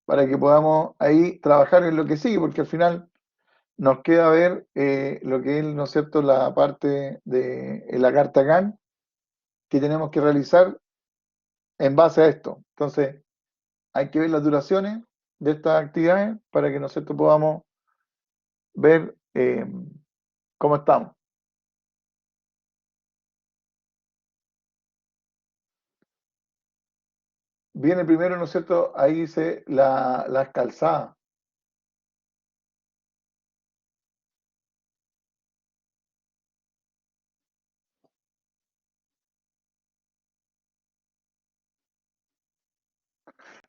Para que podamos ahí trabajar en lo que sigue, porque al final nos queda ver lo que es, ¿no es cierto?, la parte de la carta GAN que tenemos que realizar en base a esto. Entonces, hay que ver las duraciones de estas actividades para que nosotros podamos ver cómo estamos. Viene primero, ¿no es cierto? Ahí dice las calzadas.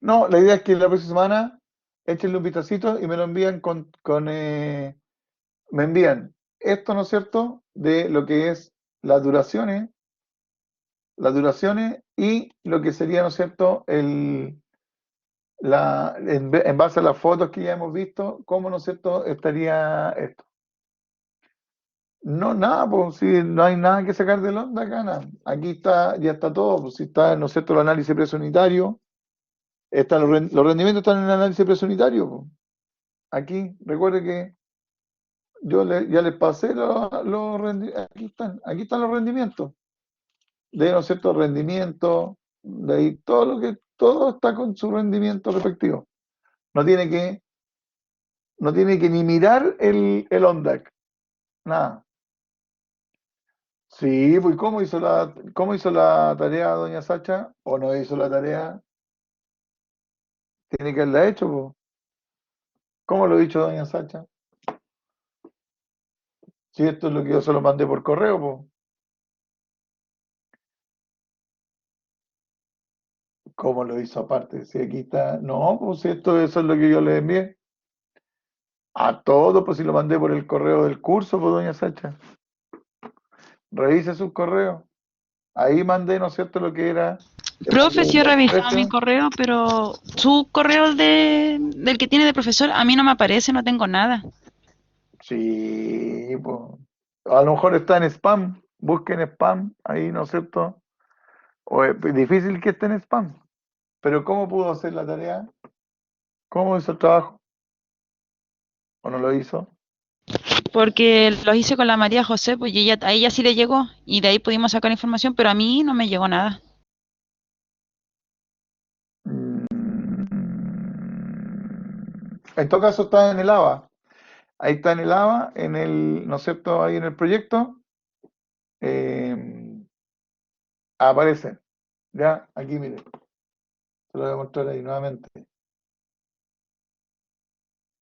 No, la idea es que la próxima semana échenle un vistacito y me lo envían me envían esto, ¿no es cierto? De lo que es las duraciones, las duraciones y lo que sería, ¿no es cierto? En base a las fotos que ya hemos visto, ¿cómo, no es cierto? Estaría esto. No, nada, pues si no hay nada que sacar de onda acá, nada. Aquí está, ya está todo, pues si está, ¿no es cierto? El análisis precio unitario, los rendimientos están en el análisis precio unitario, pues. Aquí, recuerde que ya les pasé los rendimientos, aquí están los rendimientos, de, ¿no es cierto? Rendimiento, de ahí todo está con su rendimiento respectivo. No tiene que, no tiene que ni mirar el ONDAC, nada. Sí, pues cómo hizo la tarea doña Sacha? ¿O no hizo la tarea? Tiene que haberla hecho, pues. ¿Cómo lo ha dicho doña Sacha? Si esto es lo que yo se lo mandé por correo, pues. ¿Cómo lo hizo aparte? Si aquí está. No, pues si eso es lo que yo le envié. A todo, pues si lo mandé por el correo del curso, pues doña Sacha. Revise sus correos. Ahí mandé, ¿no es cierto?, lo que era el Profe, sí he revisado mi precio. correo, pero su correo del que tiene de profesor, a mí no me aparece, no tengo nada. Sí, pues. A lo mejor está en spam, busquen spam, ahí, ¿no es cierto? O es difícil que esté en spam, pero ¿cómo pudo hacer la tarea? ¿Cómo hizo el trabajo? ¿O no lo hizo? Porque los hice con la María José, pues y ella, a ella sí le llegó y de ahí pudimos sacar información, pero a mí no me llegó nada. En todo caso está en el ABA. Ahí está en el ABA, en el, ¿no es cierto? Ahí en el proyecto. eh, Aparece. Ya, aquí mire. Se lo voy a mostrar ahí nuevamente.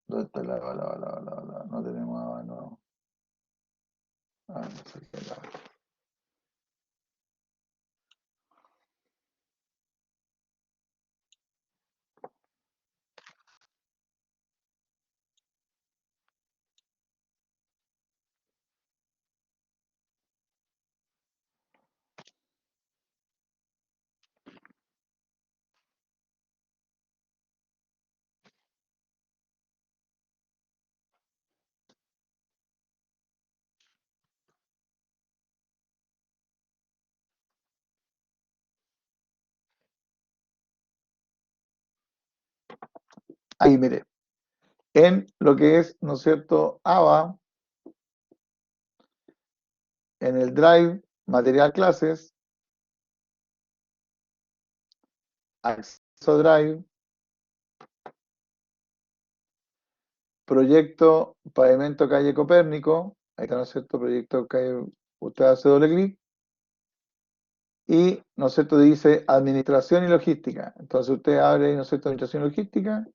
¿Dónde está el ABA? No tenemos ABA, no. Ah, no sé qué es el ABA. Ahí mire. En lo que es, ¿no es cierto? ABA, en el Drive, material clases, acceso Drive, proyecto Pavimento Calle Copérnico, ahí está, ¿no es cierto? Proyecto Calle, usted hace doble clic y, ¿no es cierto? Dice Administración y Logística. Entonces usted abre ahí, ¿no es cierto? Administración y Logística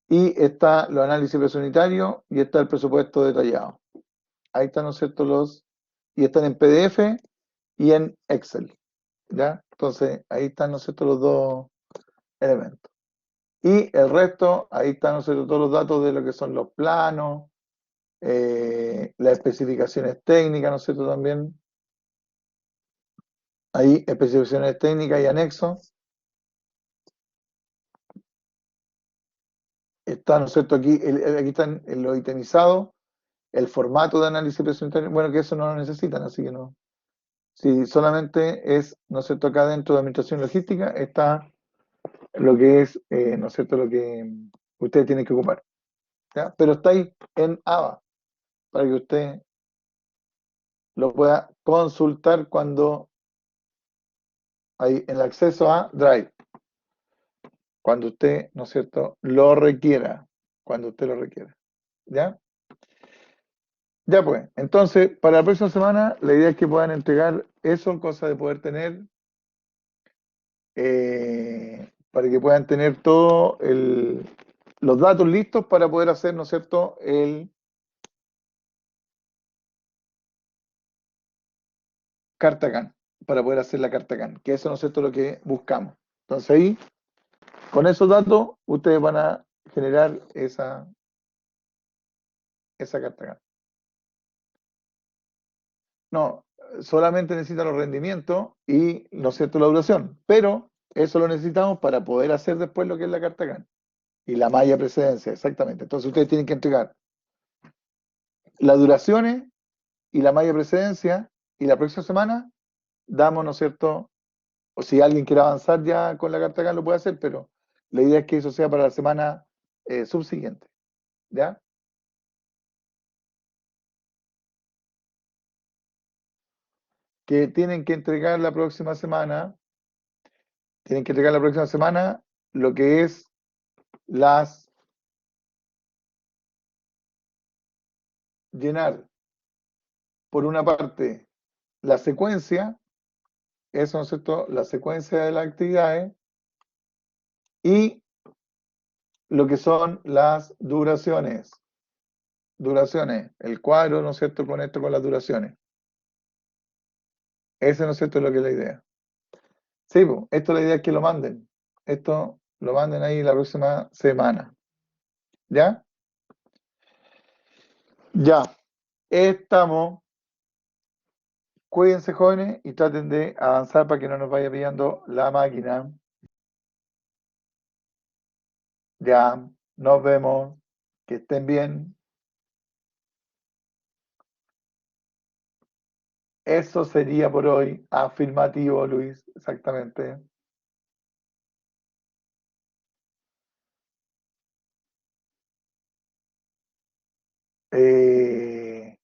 y está los análisis presunitarios y está el presupuesto detallado. Ahí están, ¿no es cierto? Y están en PDF y en Excel, ¿ya? Entonces ahí están, ¿no es cierto? Los dos elementos. Y el resto, ahí están, ¿no es cierto? Todos los datos de lo que son los planos, las especificaciones técnicas, ¿no es cierto? También ahí especificaciones técnicas y anexos. Está, ¿no es cierto? Aquí, aquí están los itemizados, el formato de análisis presunitario, bueno, que eso no lo necesitan, así que no. Si solamente es, ¿no es cierto? Acá dentro de administración logística está lo que es, ¿no es cierto? Lo que ustedes tienen que ocupar, ¿ya? Pero está ahí en ABA, para que usted lo pueda consultar cuando hay en el acceso a Drive. Cuando usted, ¿no es cierto?, lo requiera, cuando usted lo requiera, ¿ya? Ya pues, entonces, para la próxima semana, la idea es que puedan entregar eso, cosa de poder tener, para que puedan tener todos los datos listos para poder hacer, ¿no es cierto?, el carta CAN, para poder hacer la carta CAN, que eso, ¿no es cierto?, lo que buscamos. Entonces ahí, con esos datos, ustedes van a generar esa carta CAN. No, solamente necesita los rendimientos y, ¿no es cierto?, la duración. Pero eso lo necesitamos para poder hacer después lo que es la carta GAN. Y la malla precedencia, exactamente. Entonces ustedes tienen que entregar las duraciones y la malla precedencia y la próxima semana damos, ¿no es cierto? O si alguien quiere avanzar ya con la carta GAN lo puede hacer, pero la idea es que eso sea para la semana subsiguiente. ¿Ya? Que tienen que entregar la próxima semana lo que es las llenar por una parte la secuencia, eso, ¿no es cierto? La secuencia de las actividades y lo que son las duraciones. Duraciones, el cuadro, ¿no es cierto? Con esto, con las duraciones. Ese, ¿no es cierto? Es lo que es la idea. Sí, pues, esto la idea es que lo manden. Esto lo manden ahí la próxima semana. ¿Ya? Ya. Estamos. Cuídense, jóvenes, y traten de avanzar para que no nos vaya pillando la máquina. Ya. Nos vemos. Que estén bien. Eso sería por hoy. Afirmativo, Luis, exactamente. Eh,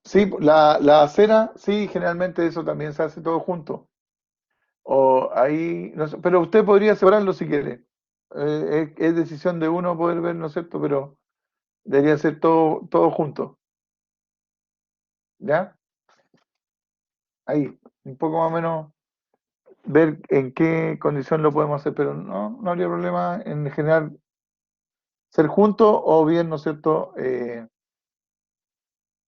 sí, la cena, sí, generalmente eso también se hace todo junto. O ahí, no sé, pero usted podría separarlo si quiere. Es decisión de uno poder ver, ¿no es cierto? Pero debería ser todo junto, ¿ya? Ahí, un poco más o menos ver en qué condición lo podemos hacer, pero no habría problema en general ser juntos o bien, ¿no es cierto?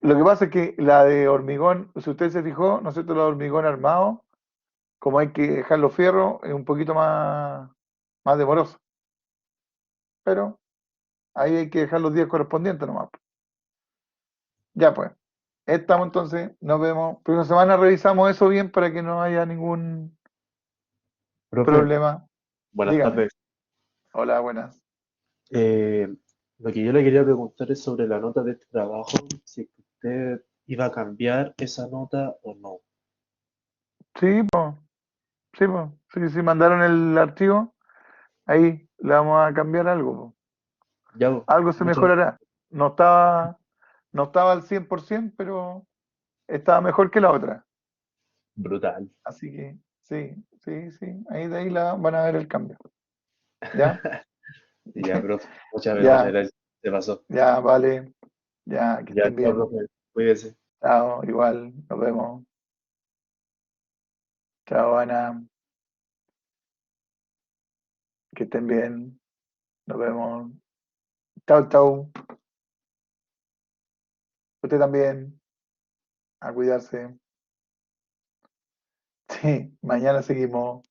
Lo que pasa es que la de hormigón, si usted se fijó, ¿no es cierto? La de hormigón armado, como hay que dejar los fierros, es un poquito más demoroso, pero ahí hay que dejar los días correspondientes nomás. Ya pues, estamos entonces, nos vemos. Próxima semana revisamos eso bien para que no haya ningún Profe, problema. buenas Dígame. tardes. Hola, buenas. Eh, lo que yo le quería preguntar es sobre la nota de este trabajo, si es que usted iba a cambiar esa nota o no. Sí, sí, sí, sí, mandaron el archivo, ahí le vamos a cambiar algo, po. Ya, pues, Algo se muchas mejorará. No estaba al 100%, pero estaba mejor que la otra. brutal. Así que sí, sí, sí, ahí de ahí van a ver el cambio. ¿Ya? Ya, profe, muchas Ya, gracias. Se pasó. ya, vale. Ya, que Ya, estén chao, bien. profe. Cuídese. Chao, igual, nos vemos. Chao, Ana, que estén bien. Nos vemos. Chao, chao. Usted también, a cuidarse. Sí, mañana seguimos.